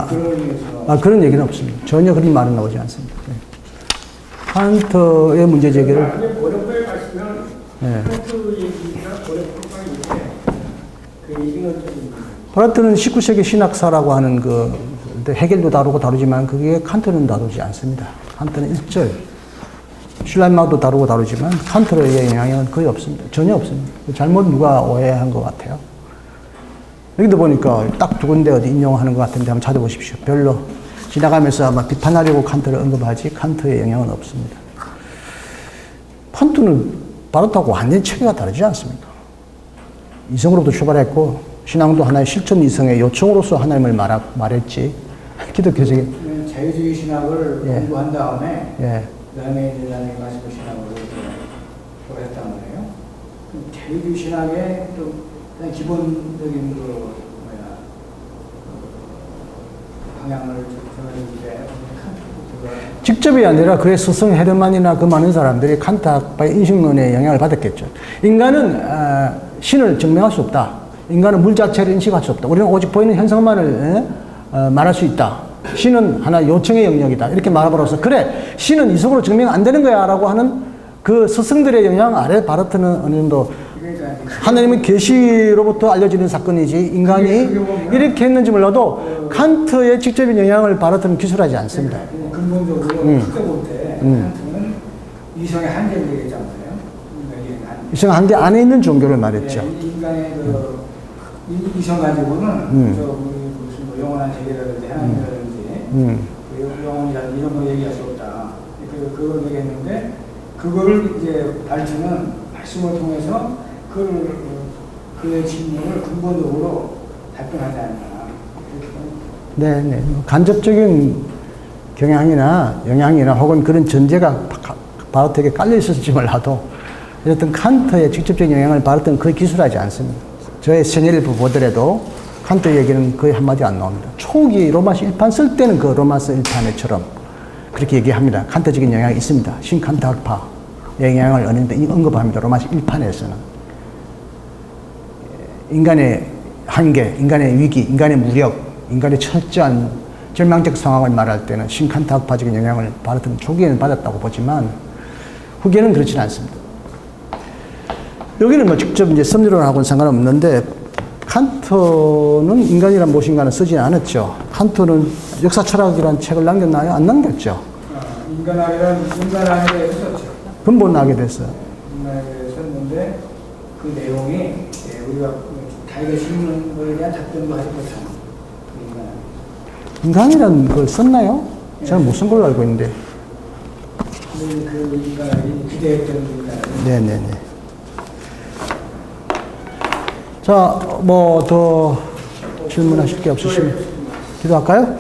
그런 의미에서 그런 얘기는 없습니다. 전혀 그런 말은 나오지 않습니다. 네. 칸트의 문제 제기를 고려법에 가시면 네. 칸트 얘기가 고려법에 있는데 그 얘기는 좀 바르트는 19세기 신학사라고 하는 해겔도 다루지만 그게 칸트는 다루지 않습니다. 칸트는 1절. 슐라이마도 다루지만 칸트의 영향은 거의 없습니다. 전혀 없습니다. 잘못 누가 오해한 것 같아요. 여기도 보니까 딱 두 군데 어디 인용하는 것 같은데 한번 찾아보십시오. 별로 지나가면서 아마 비판하려고 칸트를 언급하지 칸트의 영향은 없습니다. 칸트는 바르트하고 완전히 체계가 다르지 않습니까? 이성으로부터 출발했고 신앙도 하나의 실천 이성의 요청으로서 하나님을 말했지 기독교적인 자유주의 신학을 공부한 다음에 그다음에 이제 나중에 말씀 신학으로 돌아했단 말이에요. 자유주의 신학의 좀 기본적인 방향을 정해줄 때 직접이 아니라 그의 스승 헤르만이나 그 많은 사람들이 칸트 학파의 인식론에 영향을 받았겠죠. 인간은 신을 증명할 수 없다. 인간은 물 자체를 인식할 수 없다. 우리는 오직 보이는 현상만을 말할 수 있다. 신은 하나 요청의 영역이다. 이렇게 말함으로써 그래 신은 이성으로 증명 안 되는 거야 라고 하는 그 스승들의 영향 아래 바르트는 어느 정도 그러니까 하나님은 계시로부터 알려지는 사건이지 인간이 그게 보면 이렇게 했는지 몰라도 칸트의 직접인 영향을 받았던 기술하지 않습니다. 근본적으로 크게 볼 때 칸트는 이성의 한계를 얘기했잖아요. 그러니까 이게 이성 한계 안에 있는 종교를 말했죠. 인간의 그 이성 가지고는 저 무슨 뭐 영원한 세계라든지 하나님이라든지 그 영혼이라든지 이런 거 얘기할 수 없다. 그걸 얘기했는데 그거를 이제 발전은 말씀을 통해서 그의 질문을 근본적으로 답변하지 않나. 네, 네. 간접적인 경향이나 영향이나 혹은 그런 전제가 바로텍에 깔려 있었을지 몰라도 어쨌든 칸트의 직접적인 영향을 받았던 그 기술하지 않습니다. 저의 세뇌를 보더라도 칸트 얘기는 거의 한마디 안 나옵니다. 초기 로마서 1판 쓸 때는 그 로마서 1판에처럼 그렇게 얘기합니다. 칸트적인 영향이 있습니다. 신칸트 학파의 영향을 언급합니다. 로마서 1판에서는. 인간의 한계, 인간의 위기, 인간의 무력, 인간의 철저한 절망적 상황을 말할 때는 신칸트 학파적인 영향을 받았던 초기에는 받았다고 보지만 후기에는 그렇지는 않습니다. 여기는 뭐 직접 이제 섭리론하고는 상관없는데 칸트는 인간이란 무엇인가는 쓰지는 않았죠. 칸트는 역사 철학이라는 책을 남겼나요? 안 남겼죠. 인간학에 대해서 썼죠. 근본학에 됐어요. 인간에 대해서 썼는데 그 내용이 우리가 자기가 질문한 거에 대한 답변도 하지 못하는 인간이라는 걸 썼나요? 저는 못 쓴 걸로 알고 있는데. 그 인간이 기대했던 인간. 네네네. 자, 뭐 더 질문하실 게 없으시면 기도할까요?